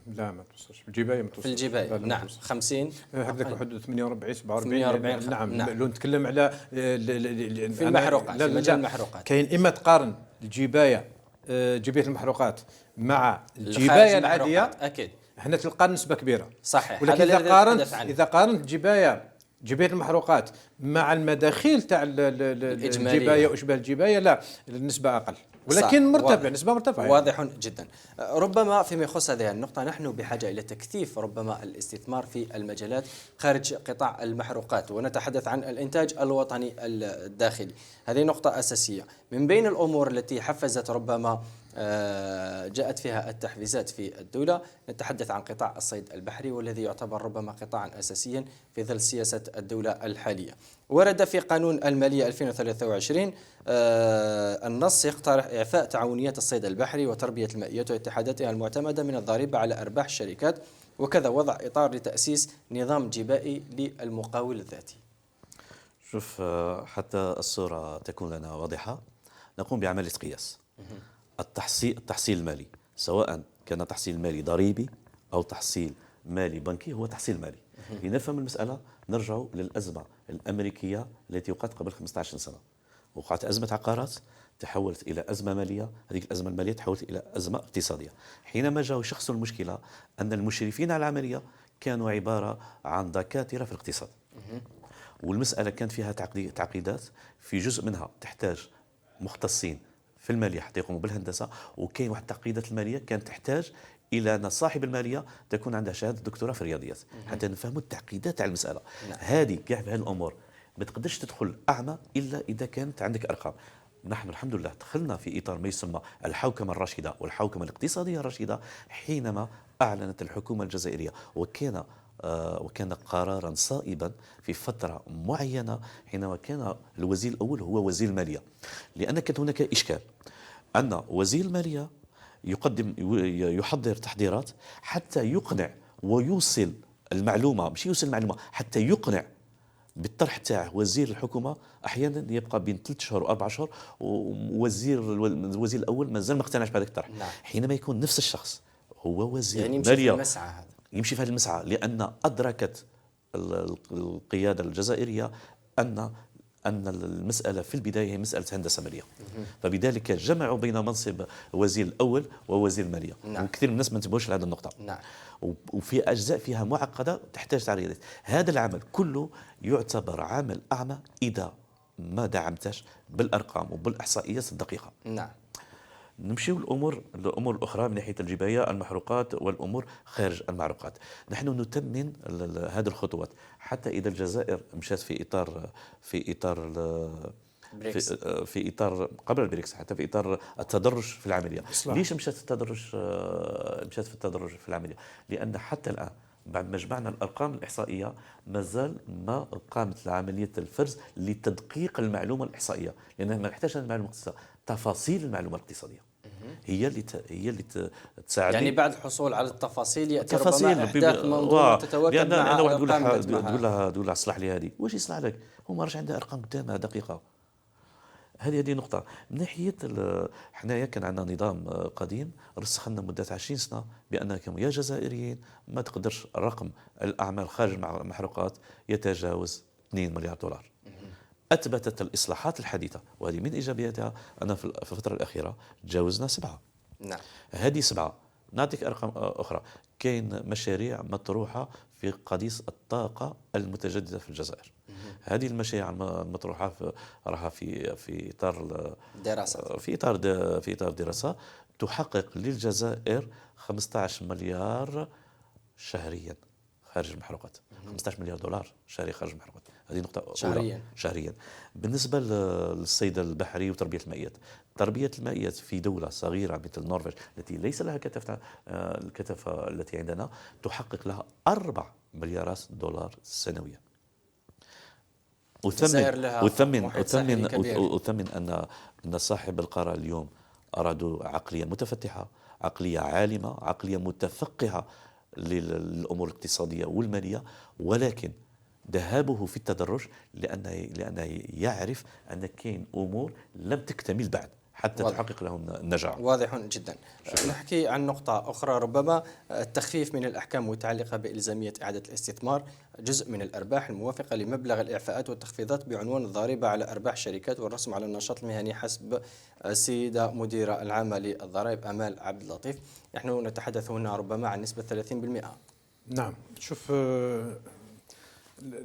لا ما توصلش الجباية، ما توصلش في الجباية نعم 50 هذاك حدود 48 47 نعم. لو نتكلم على في المحروقات، في مجال المحروقات كاين إما تقارن الجباية جباية المحروقات مع الجباية العادية، أكيد هنا تلقى نسبة كبيرة صحيح. ولكن إذا قارنت جباية المحروقات مع المداخيل تاع الجباية واشباه الجباية، لا النسبة أقل، ولكن مرتفع، نسبة مرتفعة واضح جدا. ربما فيما يخص هذه النقطة نحن بحاجة إلى تكثيف ربما الاستثمار في المجالات خارج قطاع المحروقات، ونتحدث عن الإنتاج الوطني الداخلي. هذه نقطة أساسية. من بين الأمور التي حفزت ربما جاءت فيها التحفيزات في الدولة، نتحدث عن قطاع الصيد البحري، والذي يعتبر ربما قطاعا أساسيا في ظل سياسة الدولة الحالية. ورد في قانون المالية 2023 النص يقترح إعفاء تعاونيات الصيد البحري وتربية المائية واتحاداتها المعتمدة من الضريبة على أرباح الشركات، وكذا وضع إطار لتأسيس نظام جبائي للمقاول الذاتي. شوف، حتى الصورة تكون لنا واضحة، نقوم بعملية قياس. التحصيل المالي، سواء كان تحصيل مالي ضريبي أو تحصيل مالي بنكي، هو تحصيل مالي. لنفهم المسألة نرجع للأزمة الأمريكية التي وقعت قبل 15 سنة. وقعت أزمة عقارات تحولت إلى أزمة مالية، هذه الأزمة المالية تحولت إلى أزمة اقتصادية. حينما جاءوا يشخصوا المشكلة أن المشرفين على العملية كانوا عبارة عن دكاترة في الاقتصاد، والمسألة كانت فيها تعقيدات، في جزء منها تحتاج مختصين في المالية حتى يقوموا بالهندسة، وكاين واحد التعقيدات المالية كانت تحتاج إلى أن صاحب المالية تكون عندها شهادة دكتوراه في الرياضيات حتى نفهموا التعقيدات تاع المسألة. هذه كاع في هذه الأمور ما تقدرش تدخل أعمى إلا إذا كانت عندك أرقام. نحن الحمد لله دخلنا في إطار ما يسمى الحوكمة الراشدة والحوكمة الاقتصادية الراشدة حينما أعلنت الحكومة الجزائرية، وكان قرارا صائبا في فترة معينة حينما كان الوزير الأول هو وزير المالية، لأن كانت هناك إشكال أن وزير المالية يحضر تحضيرات حتى يقنع ويوصل المعلومة، مش يوصل المعلومة، حتى يقنع بالطرح تاع وزير الحكومة. أحيانا يبقى بين 3 شهور و4 أشهر، الوزير الأول مازال ما اقتنعش بهذا الطرح. حينما يكون نفس الشخص هو وزير يعني يمشي في المسعى، هذا يمشي في هذه المسعى، لأن أدركت القيادة الجزائرية أن المسألة في البداية هي مسألة هندسة مالية. فبذلك جمعوا بين منصب وزير الأول ووزير المالية. وكثير من الناس ما انتبهوش لهذه النقطة. وفي أجزاء فيها معقدة تحتاج تعريضات. هذا العمل كله يعتبر عمل أعمى إذا ما دعمتش بالأرقام وبالإحصائيات الدقيقة. نمشي الأمور الأخرى من ناحية الجباية، المحروقات والأمور خارج المحروقات. نحن نتمن هذه الخطوات حتى إذا الجزائر مشات في إطار قبل البريكس، حتى في إطار التدرج في العملية. ليش مشات في التدرج في العملية؟ لأن حتى الآن بعد ما جمعنا الأرقام الإحصائية مازال ما قامت عملية الفرز لتدقيق المعلومة الإحصائية، لأنها ما نحتاج المعلومة الاقتصادية، تفاصيل المعلومة الاقتصادية هي اللي تساعد. يعني بعد الحصول على التفاصيل يأتي ربما إحداث منظومة تتواكب مع الأرقام. تقول لها اصلح لي هذه، واش يصلح لك؟ هو ما راش عنده أرقام قدامها دقيقة. هذه نقطة. من ناحية حنايا كان عندنا نظام قديم رسخ لنا مدة 20 سنة بأنكم يا جزائريين ما تقدرش رقم الأعمال خارج المحروقات يتجاوز 2 مليار دولار. أثبتت الإصلاحات الحديثة، وهذه من إيجابياتها أن في الفترة الأخيرة تجاوزنا 7. نعم. هذه 7. نعطيك أرقام أخرى. كاين مشاريع مطروحة في قضية الطاقة المتجددة في الجزائر. هذه المشاريع المطروحة راها في إطار دراسة، في إطار دراسة تحقق للجزائر 15 مليار شهريا خارج المحروقات. 15 مليار دولار شهري خارج المحروقات. هذه نقطة أولى شهريا. بالنسبة للصيد البحري وتربية المائيات، تربية المائيات في دولة صغيرة مثل النرويج التي ليس لها الكثافة التي عندنا أتحقق لها 4 مليارات دولار سنويا. أثمن أن صاحب القرار اليوم أرادوا عقلية متفتحة، عقلية عالمة، عقلية متفقهة للأمور الاقتصادية والمالية، ولكن ذهابه في التدرج لأنه يعرف أن كاين أمور لم تكتمل بعد حتى تحقق لهم النجاح. واضح جدا. نحكي عن نقطة أخرى، ربما التخفيف من الأحكام المتعلقة بإلزامية إعادة الاستثمار جزء من الأرباح الموافقة لمبلغ الإعفاءات والتخفيضات بعنوان الضريبة على أرباح الشركات والرسم على النشاط المهني حسب السيدة مديرة العامة للضرائب آمال عبد اللطيف. نحن نتحدث هنا ربما عن نسبة 30%. نعم. شوف،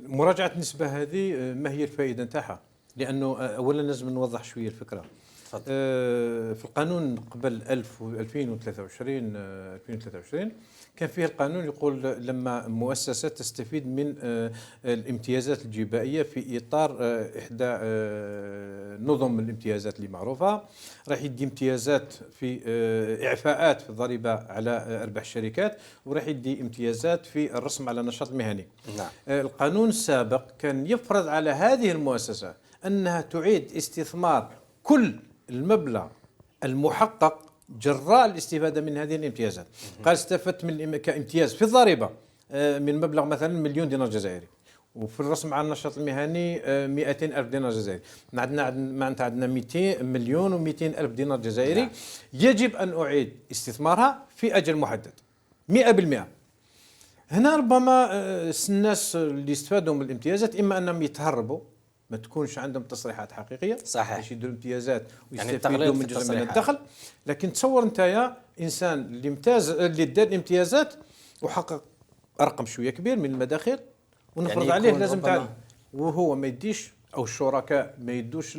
مراجعة النسبة هذه ما هي الفائدة نتاعها؟ لأنه أولا لازم نوضح شوية الفكرة. في القانون قبل 2023 كان فيه القانون يقول لما مؤسسة تستفيد من الامتيازات الجبائية في إطار إحدى نظم الامتيازات اللي معروفة، راح يدي امتيازات في إعفاءات في الضريبة على أرباح الشركات، وراح يدي امتيازات في الرسم على النشاط المهني. نعم. القانون السابق كان يفرض على هذه المؤسسة أنها تعيد استثمار كل المبلغ المحقق جراء الاستفادة من هذه الامتيازات. قال استفدت من كامتياز في الضريبة من مبلغ مثلا 1,000,000 دينار جزائري، وفي الرسم على النشاط المهني 200,000 دينار جزائري. عندنا 200 مليون و200 ألف دينار جزائري. يجب أن أعيد استثمارها في أجل محدد 100%. هنا ربما الناس اللي استفادوا من الامتيازات إما أنهم يتهربوا، ما تكونش عندهم تصريحات حقيقيه صحيح باش يديروا امتيازات يعني ويستفيدوا من جزء من الدخل. لكن تصور انت يا انسان اللي دار الامتيازات وحقق رقم شويه كبير من المداخل ونفرض يعني عليه لازم تعرف، وهو ما يديش او الشركاء ما يدوش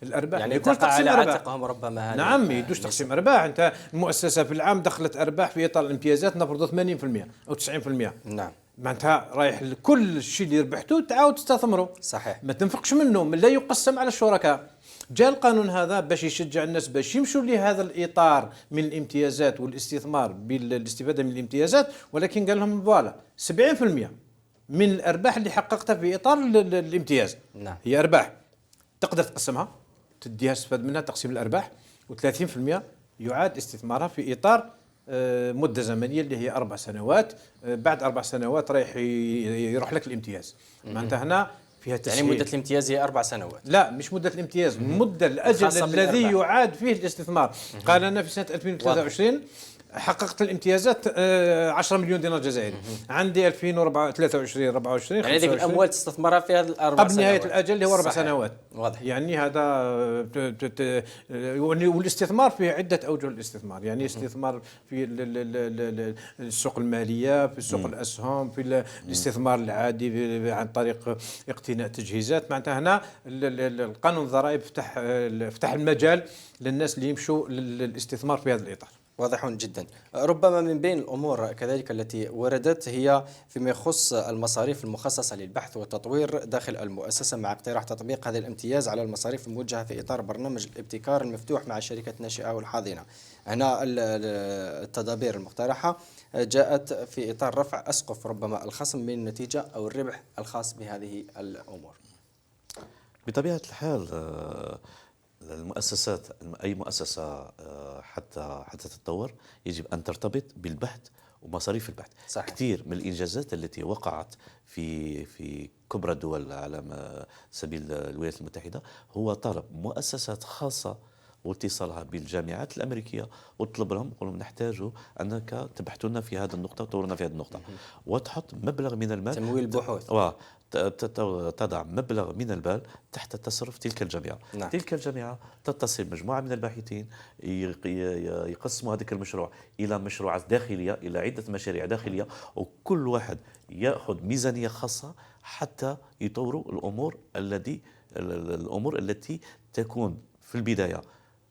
الارباح، يعني يكون تقسيم على عاتقهم ربما. نعم، ما يدوش تقسيم ارباح. انت المؤسسه في العام دخلت ارباح في اطار الامتيازات نفرضوا 80% او 90%. نعم، معناتها رايح كل الشيء اللي ربحته تعاود تستثمره. صحيح، ما تنفقش منه، لا يقسم على الشركاء. جاء القانون هذا باش يشجع الناس باش يمشوا لهذا الاطار من الامتيازات والاستثمار بالاستفاده من الامتيازات، ولكن قال لهم فوالا 70% من الارباح اللي حققتها في اطار الامتياز. نعم. هي ارباح تقدر تقسمها، تديها تستفاد منها تقسيم الارباح، و30% يعاد استثمارها في اطار مدة زمنية اللي هي 4 سنوات. بعد 4 سنوات رايح يروح لك الامتياز. معناتها هنا فيها تسهيل. يعني مدة الامتياز هي 4 سنوات؟ لا، مش مدة الامتياز، مدة الأجل الذي يعاد فيه الاستثمار. قال أنا في سنة 2023 حققت الامتيازات 10 مليون دينار جزائري. عندي 2023 24 يعني هذيك الاموال تستثمرها في هذه الاربع قبل نهايه الاجل اللي هو 4 سنوات. واضح. يعني هذا والاستثمار فيه عده اوجه الاستثمار، يعني استثمار في السوق الماليه، في سوق الاسهم، في الاستثمار العادي عن طريق اقتناء تجهيزات. معناتها هنا القانون الضرائب فتح المجال للناس اللي يمشوا للاستثمار في هذا الاطار. واضح جدا. ربما من بين الأمور كذلك التي وردت هي فيما يخص المصاريف المخصصة للبحث والتطوير داخل المؤسسة، مع اقتراح تطبيق هذا الامتياز على المصاريف الموجهة في إطار برنامج الابتكار المفتوح مع الشركات الناشئة والحاضنة. هنا التدابير المقترحة جاءت في إطار رفع أسقف ربما الخصم من النتيجة أو الربح الخاص بهذه الأمور. بطبيعة الحال المؤسسات، أي مؤسسة حتى تتطور يجب أن ترتبط بالبحث ومصاريف البحث. صحيح. كثير من الإنجازات التي وقعت في كبرى الدول على سبيل الولايات المتحدة هو طلب مؤسسات خاصة واتصالها بالجامعات الأمريكية وطلب لهم قولوا نحتاج أنك تبحثوا لنا في هذه النقطة وتطورنا في هذه النقطة وتحط مبلغ من المال تمويل البحوث تضع مبلغ من المال تحت تصرف تلك الجامعة. نعم. تلك الجامعة تتصل مجموعة من الباحثين يقسموا هذا المشروع إلى مشروعات داخلية، إلى عدة مشاريع داخلية، وكل واحد يأخذ ميزانية خاصة حتى يطوروا الأمور التي تكون في البداية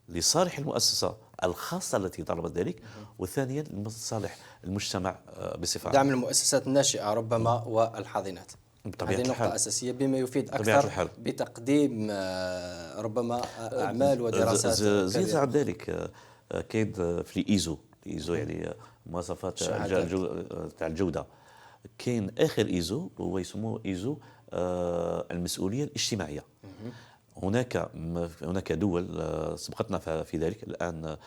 لصالح المؤسسة الخاصة التي طلبت ذلك، وثانيا لصالح المجتمع بصفة عامة. دعم المؤسسات الناشئة ربما والحاضنات. بطبيعة هذه الحال. نقطة أساسية بما يفيد بطبيعة أكثر الحال. بتقديم ربما أعمال ودراسات زيادة كبيرة. عن ذلك كاين في الإيزو يعني مواصفات تاع الجودة. كاين آخر إيزو هو يسموه إيزو المسؤولية الاجتماعية. هناك دول سبقتنا في ذلك. الآن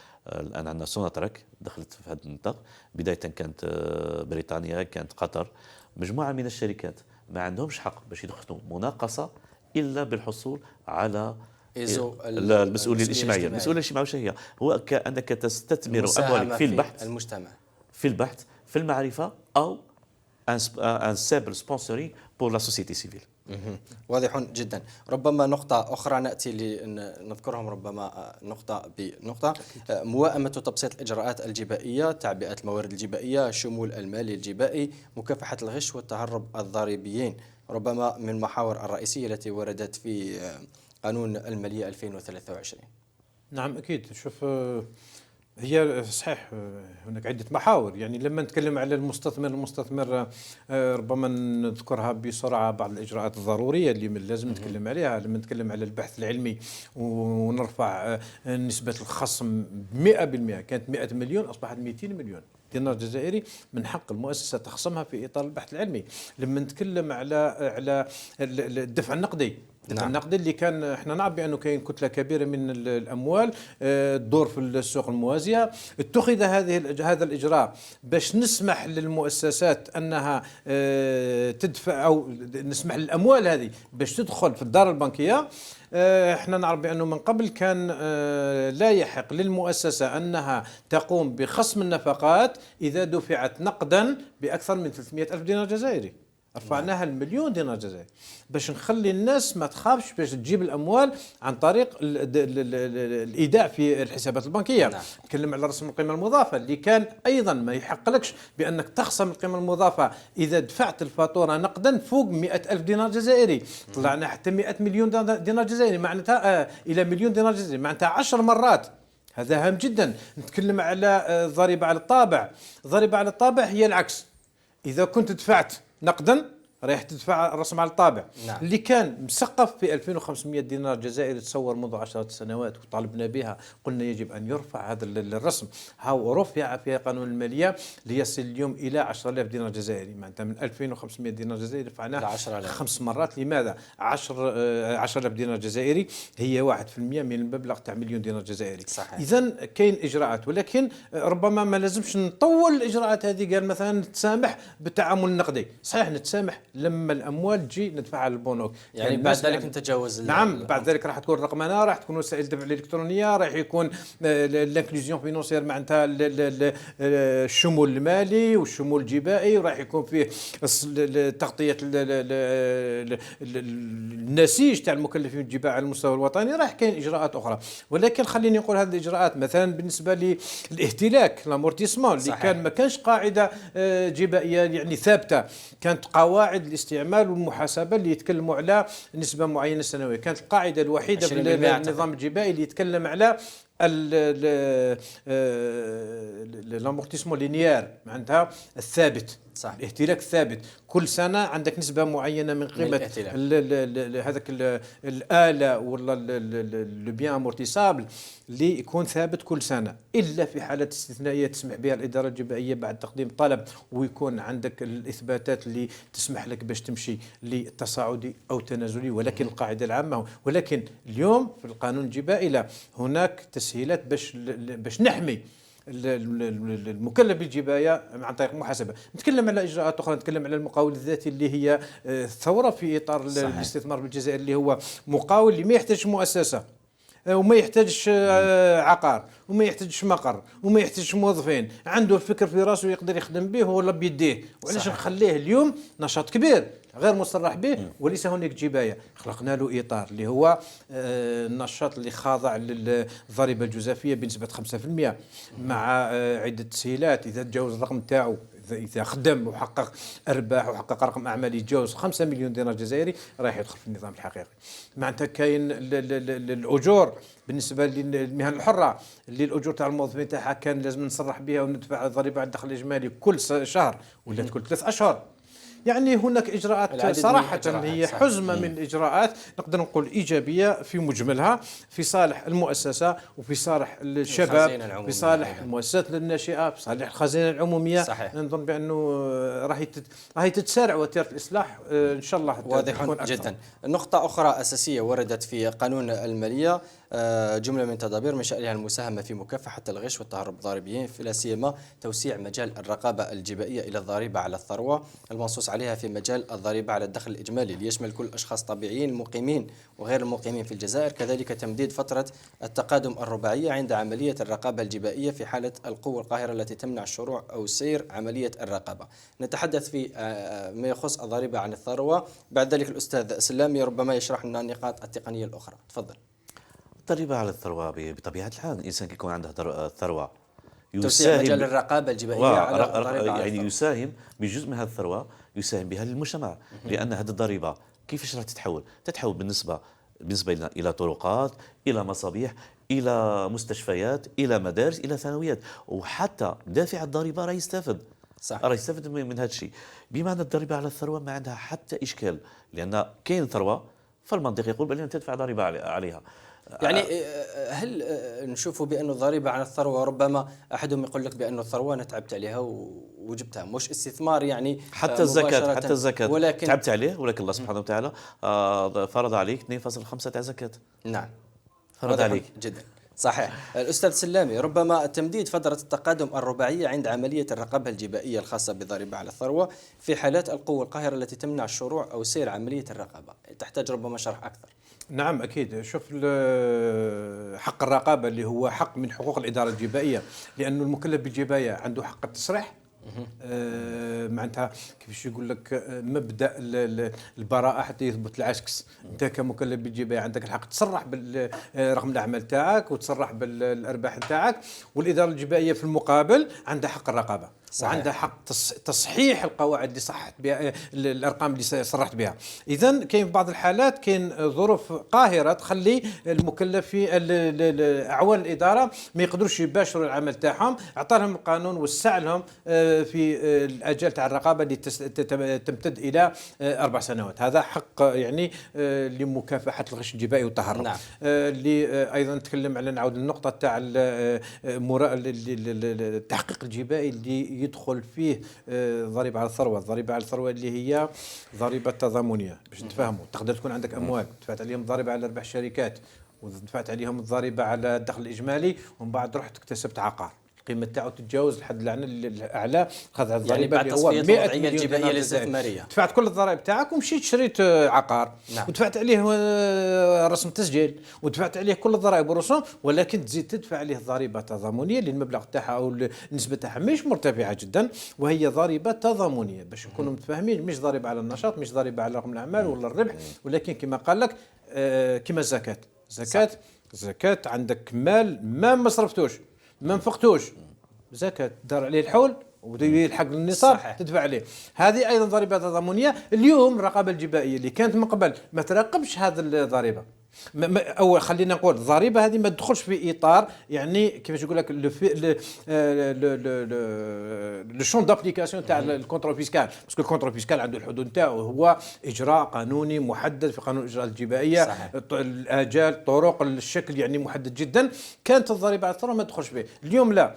عندنا سوناتراك دخلت في هذا النطاق. بداية كانت بريطانيا، كانت قطر، مجموعة من الشركات ما عندهمش حق باش يدخلوا مناقصة إلا بالحصول على المسؤولية الاجتماعية. المسؤولية الاجتماعية وش هي؟ هو كأنك تستثمر أموالك في البحث، المجتمع، في المعرفة، أو un simple sponsoring pour la société civile. واضح جدا. ربما نقطة أخرى نأتي لنذكرهم ربما نقطة بنقطة. موائمة تبسيط الإجراءات الجبائية، تعبئة الموارد الجبائية، شمول المالي الجبائي، مكافحة الغش والتهرب الضريبيين، ربما من المحاور الرئيسية التي وردت في قانون المالية 2023. نعم أكيد. شوف، هي صحيح هناك عدة محاور. يعني لما نتكلم على المستثمر ربما نذكرها بسرعة بعض الإجراءات الضرورية اللي لازم نتكلم عليها. لما نتكلم على البحث العلمي ونرفع نسبة الخصم 100%، كانت 100 مليون أصبحت 200 مليون دينار جزائري من حق المؤسسة تخصمها في إطار البحث العلمي. لما نتكلم على الدفع النقدي، الدفع النقدي اللي كان احنا نعرف بانه كاين كتله كبيره من الاموال تدور في السوق الموازيه. اتخذ هذا الاجراء باش نسمح للمؤسسات انها تدفع، او نسمح للاموال هذه باش تدخل في الدار البنكيه. احنا نعرف بانه من قبل كان لا يحق للمؤسسه انها تقوم بخصم النفقات اذا دفعت نقدا باكثر من 300 ألف دينار جزائري. رفعناها المليون دينار جزائري باش نخلي الناس ما تخافش باش تجيب الاموال عن طريق الايداع في الحسابات البنكيه. نتكلم على رسم القيمه المضافه اللي كان ايضا ما يحقلكش بانك تخصم القيمه المضافه اذا دفعت الفاتوره نقدا فوق 100 ألف دينار جزائري. طلعنا حتى 100 مليون دينار جزائري، معناتها الى مليون دينار جزائري، معناتها 10 مرات. هذا هام جدا. نتكلم على ضريبه على الطابع. ضريبه على الطابع هي العكس. اذا كنت دفعت نقدا رايح تدفع الرسم على الطابع. اللي كان مسقف في 2500 دينار جزائري تصور منذ 10 سنوات وطالبنا بها، قلنا يجب أن يرفع هذا الرسم. هاو رفع في قانون المالية ليصل اليوم إلى 10000 دينار جزائري. معناتها من 2500 دينار جزائري رفعناه 5 مرات. لماذا؟ 10000 دينار جزائري هي 1% من المبلغ تاع مليون دينار جزائري. إذن كاين إجراءات، ولكن ربما ما لازمش نطول الإجراءات هذه. قال مثلا نتسامح بالتعامل النقدي. صحيح نتسامح لما الاموال تجي ندفعها للبنوك، يعني بعد ذلك نتجاوز. نعم، بعد ذلك راح تكون الرقمنه، راح تكون وسائل الدفع الالكترونيه، راح يكون الانكلوزيون فينونسيير معناتها الشمول المالي والشمول الجبائي، وراح يكون فيه تغطيه النسيج تاع المكلفين الجبائي على المستوى الوطني. راح كاين اجراءات اخرى، ولكن خليني نقول هذه الاجراءات مثلا بالنسبه للاهتلاك لامورتيسمون اللي كان ما كانش قاعده جبائيه يعني ثابته، كانت قواعد الاستعمال والمحاسبه اللي يتكلموا على نسبه معينه سنويه. كانت القاعده الوحيده في النظام الجبائي اللي يتكلم على الامورتيسمون لينيير، معناتها الثابت. صح. الاهتلاك الثابت كل سنه عندك نسبه معينه من قيمه هذاك الاله ولا البيان امورتيسابل اللي يكون ثابت كل سنه، الا في حالات استثنائيه تسمح بها الاداره الجبائيه بعد تقديم طلب ويكون عندك الاثباتات اللي تسمح لك باش تمشي للتصاعدي او تنازلي. ولكن القاعده العامه، ولكن اليوم في القانون الجبائي لا، هناك تسهيلات باش نحمي المكلف بالجبايه عن طريق محاسبه. نتكلم على اجراءات اخرى، نتكلم على المقاول الذاتي اللي هي ثوره في اطار الاستثمار بالجزائر، اللي هو مقاول اللي ما يحتاجش مؤسسه وما يحتاجش عقار وما يحتاجش مقر وما يحتاجش موظفين، عنده الفكر في راسه يقدر يخدم به ولا بيديه. وعلاش نخليه اليوم نشاط كبير غير مصرح به وليس هناك جبايه؟ خلقنا له اطار اللي هو النشاط اللي خاضع للضريبه الجزافيه بنسبه 5% مع عده تسهيلات. اذا تجاوز الرقم تاعو، إذا خدم وحقق أرباح وحقق رقم أعمال يتجاوز 5 مليون دينار جزائري راح يدخل في النظام الحقيقي. معناتها كاين الأجور بالنسبة للمهن الحرة، اللي الأجور تاع الموظفين تاعها كان لازم نصرح بها وندفع ضريبة على الدخل الإجمالي كل شهر ولا كل 3 أشهر. يعني هناك إجراءات صراحة هي حزمة من الإجراءات نقدر نقول إيجابية في مجملها في صالح المؤسسة وفي صالح الشباب، في صالح المؤسسات الناشئة، في صالح الخزينة العمومية. صحيح. نظن بأنه راهي تتسارع وتيرة الإصلاح إن شاء الله واضح جدا. نقطة أخرى أساسية وردت في قانون المالية، جملة من تدابير من شأنها المساهمة في مكافحة الغش والتهرب الضريبيين، لا سيما توسيع مجال الرقابة الجبائية إلى الضريبة على الثروة المنصوص عليها في مجال الضريبة على الدخل الإجمالي، ليشمل كل أشخاص طبيعيين المقيمين وغير المقيمين في الجزائر. كذلك تمديد فترة التقادم الرباعية عند عملية الرقابة الجبائية في حالة القوة القاهرة التي تمنع الشروع أو سير عملية الرقابة. نتحدث في ما يخص الضريبة عن الثروة. بعد ذلك الأستاذ سلامي ربما يشرح لنا النقاط التقنية الأخرى. تفضل. الضريبة على الثروة بطبيعة الحال الإنسان كيكون عنده ثروة توسيع مجال الرقابة الجبائية على الضريبة يعني يساهم بجزء من هذه الثروة، يساهم بها للمجتمع. لأن هذه الضريبة كيفاش راح تتحول بالنسبة إلى طرقات، إلى مصابيح، إلى مستشفيات، إلى مدارس، إلى ثانويات، وحتى دافع الضريبة راه يستفد. راه يستفد من هذا الشيء. بمعنى الضريبة على الثروة ما عندها حتى إشكال، لأن كاين ثروة فالمنطق يقول بأن تدفع ضريبة عليها. يعني هل نشوف بأن الضريبة على الثروة ربما أحدهم يقول لك بأن الثروة أنا تعبت عليها وجبتها، مش استثمار يعني حتى الزكاة ولكن تعبت عليه، ولكن الله سبحانه وتعالى فرض عليك 2.5 تاع زكاة. نعم، فرض عليك جدا. صحيح. الأستاذ سلامي، ربما تمديد فترة التقادم الرباعية عند عملية الرقابة الجبائية الخاصة بالضريبة على الثروة في حالات القوة القاهرة التي تمنع الشروع أو سير عملية الرقابة، تحتاج ربما شرح أكثر. نعم أكيد. شوف، حق الرقابة اللي هو حق من حقوق الإدارة الجبائية، لأنه المكلف بالجباية عنده حق التصريح. معناتها كيفاش يقول لك مبدا البراءه حتى يثبت العكس. انت كمكلف بالجبايه عندك الحق تصرح برقم الاعمال تاعك وتصرح بالارباح تاعك، والاداره الجبائيه في المقابل عندها حق الرقابه. صحيح. وعندها حق تصحيح القواعد اللي صحت بها، الارقام اللي صرحت بها. اذا كاين في بعض الحالات كاين ظروف قاهره تخلي المكلف في اعوان الاداره ما يقدروش يباشروا العمل تاعهم. اعطى لهم القانون وسع لهم في الاجال تاع الرقابه اللي تمتد الى 4 سنوات. هذا حق يعني لمكافحه الغش الجبائي والتهرب. نعم. اللي ايضا نتكلم على، نعود للنقطه تاع التحقيق الجبائي اللي يدخل فيه ضريبه على الثروه. الضريبه على الثروه اللي هي ضريبه تضامنيه باش نتفاهموا. تقدر تكون عندك اموال دفعت عليهم ضريبه على ارباح الشركات ودفعت عليهم الضريبه على الدخل الاجمالي، ومن بعد رحت اكتسبت عقار القيمه تاعو تتجاوز الحد الاعلى، خذ الضريبه يعني اللي هو 100 مليون الجبائيه دينار الاستثماريه. دفعت كل الضرائب تاعك ومشيت شريت عقار. نعم. ودفعت عليه رسم تسجيل ودفعت عليه كل الضرائب والرسوم، ولكن تزيد تدفع عليه ضريبه تضامنيه اللي المبلغ تاعها او النسبه تاعها مش مرتفعه جدا، وهي ضريبه تضامنيه باش نكونوا متفاهمين. مش ضريبه على النشاط، مش ضريبه على رقم الاعمال ولا الربح، ولكن كما قال لك كما الزكاه. زكاه عندك مال ما صرفتوش ما انفقتوش، زكاة دار عليه الحول ويلحق النصاب تدفع عليه. هذه ايضا ضريبه تضامنيه. اليوم الرقابه الجبائيه اللي كانت من قبل ما تراقبش هذه الضريبه، او خلينا نقول الضريبه هذه ما تدخلش في اطار يعني كيفاش يقول لك لو شون دابليكاسيون تاع الكونترول فيسكال، باسكو الكونترول فيسكال عنده الحدود تاعو، هو اجراء قانوني محدد في قانون الاجراءات الجبائيه. صحيح. الاجال، الطرق، الشكل يعني محدد جدا. كانت الضريبه على الثروه ما تدخلش به. اليوم لا،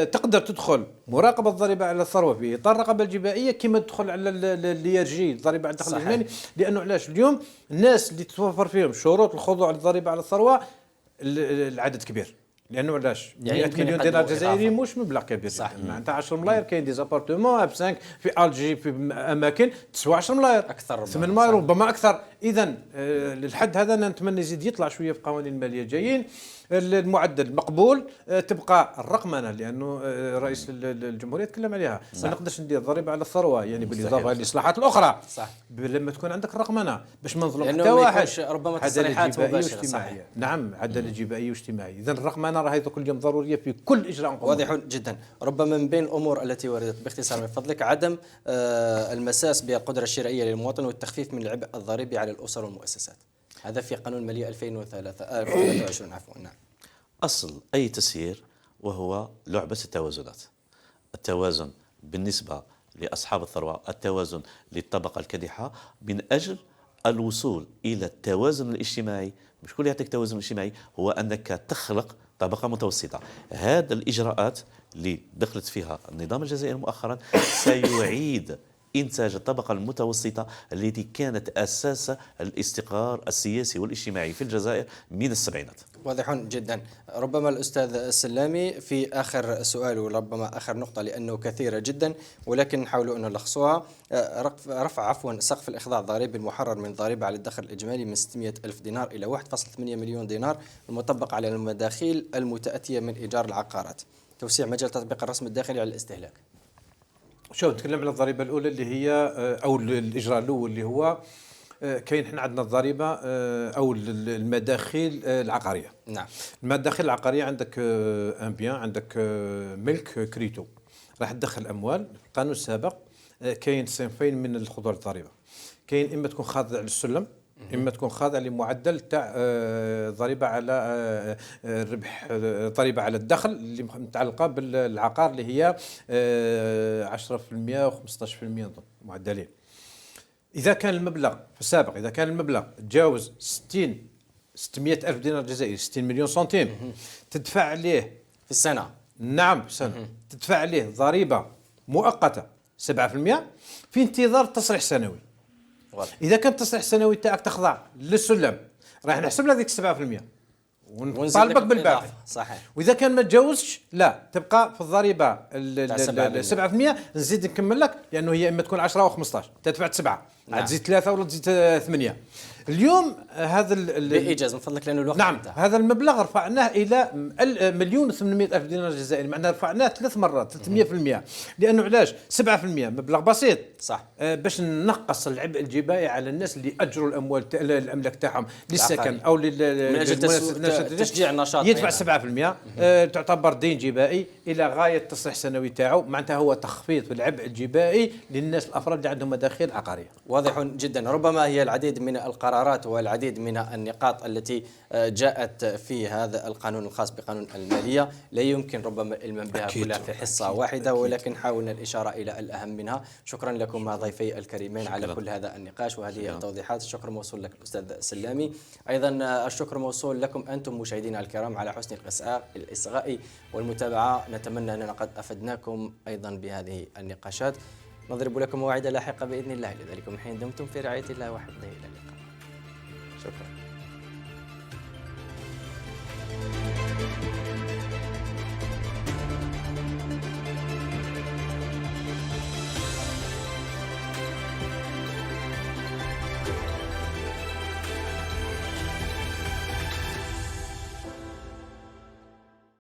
تقدر تدخل مراقبة الضريبة على الثروة في إطار الرقابة الجبائية كما تدخل على اليرجي الضريبة على الدخل الإجمالي. لأنه علاش اليوم الناس اللي تتوفر فيهم شروط الخضوع للضريبة على الثروة العدد كبير. لانه علاش يعني 100 يمكن مليون يقدموا دينار جزائري إضافة. مش مبلغ كبير صح. جدا. معناتها 10 ملاير كاين دي زابارتمون ب 5 في الجي في اماكن تسوى 10 ملاير أكثر ربما. 8 ملاير صح. ربما اكثر. اذا للحد هذا انا نتمنى يزيد يطلع شويه في قوانين الماليه جايين. المعدل مقبول. تبقى الرقمنه لانه رئيس الجمهوريه تكلم عليها. ما نقدرش ندير ضريبه على الثروه يعني بالاضافه للاصلاحات الاخرى. صح. لما تكون عندك الرقمنه باش ما نظلم لأنه حتى ما واحد. يكونش ربما عدالة تصريحات جبائية مباشرة. واجتماعية. صحيح. نعم عدالة جبائية واجتماعية. إذا الرقمنة راهي كل يوم ضرورية في كل إجراء قانوني. واضح جدا. ربما من بين الامور التي وردت باختصار من فضلك عدم المساس بالقدره الشرائيه للمواطن والتخفيف من العبء الضريبي على الاسر والمؤسسات. هذا في قانون الماليه 2023 عفوا. نعم. أصل أي تسيير وهو لعبة التوازنات. التوازن بالنسبة لأصحاب الثروة، التوازن للطبقة الكادحة، من أجل الوصول إلى التوازن الاجتماعي. مش كل يعطيك توازن اجتماعي هو أنك تخلق طبقة متوسطة. هذا الإجراءات اللي دخلت فيها النظام الجزائري مؤخرا سيعيد إنتاج الطبقة المتوسطة التي كانت أساس الاستقرار السياسي والاجتماعي في الجزائر من السبعينات. واضح جدا. ربما الأستاذ السلامي في آخر سؤال وربما آخر نقطة لأنه كثيرة جدا ولكن نحاول أن نلخصها. رفع سقف الإخضاع الضريبي المحرر من ضريبة على الدخل الإجمالي من 600 ألف دينار إلى 1.8 مليون دينار المطبق على المداخيل المتأتية من إيجار العقارات. توسيع مجال تطبيق الرسم الداخلي على الاستهلاك. شوف نتكلم على الضريبة الأولى اللي هي أو الإجراء الأول اللي هو كاين احنا عندنا الضريبة أو المداخيل العقارية. نعم. المداخيل العقارية عندك ان بيان، عندك ملك كريتو راح تدخل أموال. في القانون السابق كاين صنفين من الخضوع للضريبة. كاين إما تكون خاضع للسلم، إما تكون خاضع لمعدل تاع ضريبة على الربح، ضريبة على الدخل اللي متعلقة بالعقار اللي هي 10% و15% معدلين. إذا كان المبلغ في السابق إذا كان المبلغ تجاوز 600 ألف دينار جزائري 60 مليون سنتيم تدفع عليه في السنة. نعم في السنة تدفع عليه ضريبة مؤقتة 7% في انتظار تصريح سنوي. واضح. إذا كان التصريح السنوي تاعك تخضع للسلم راح نحسب لك ذيك 7% ونطالبك بالباقي. صحيح. واذا كان ما تجاوزش لا تبقى في الضريبه 7% نزيد نكمل لك لانه هي اما تكون 10 او 15 تدفع 7 عاد تزيد 3 ولا تزيد 8. اليوم هذا بايجاز من فضلك لانه الوقت نعم انتهى. هذا المبلغ رفعناه الى 1,800,000 دينار جزائري. معناها رفعناه 3 مرات 300%. لانه علاش 7% مبلغ بسيط صح. باش ننقص العبء الجبائي على الناس اللي اجروا الاملاك تاعهم للسكن او من اجل تشجيع النشاط يدفع 7%. تعتبر دين جبائي الى غايه التصريح السنوي تاعو. معناتها هو تخفيض في العبء الجبائي للناس الافراد اللي عندهم مداخيل عقاريه. واضح جدا. ربما هي العديد من القرارات والعديد من النقاط التي جاءت في هذا القانون الخاص بقانون المالية لا يمكن ربما الإلمام بها كلها في حصة واحدة ولكن حاولنا الإشارة إلى الأهم منها. شكرا لكم ضيفي الكريمين على كل هذا النقاش وهذه التوضيحات. الشكر موصول لك الأستاذ السلامي. أيضا الشكر موصول لكم أنتم مشاهدينا الكرام على حسن الإصغاء والمتابعة. نتمنى أننا قد أفدناكم أيضا بهذه النقاشات. نضرب لكم موعدا لاحقا بإذن الله. لذلك من حين دمتم في رعاية الله وحفظه إلى اللقاء. شكرا.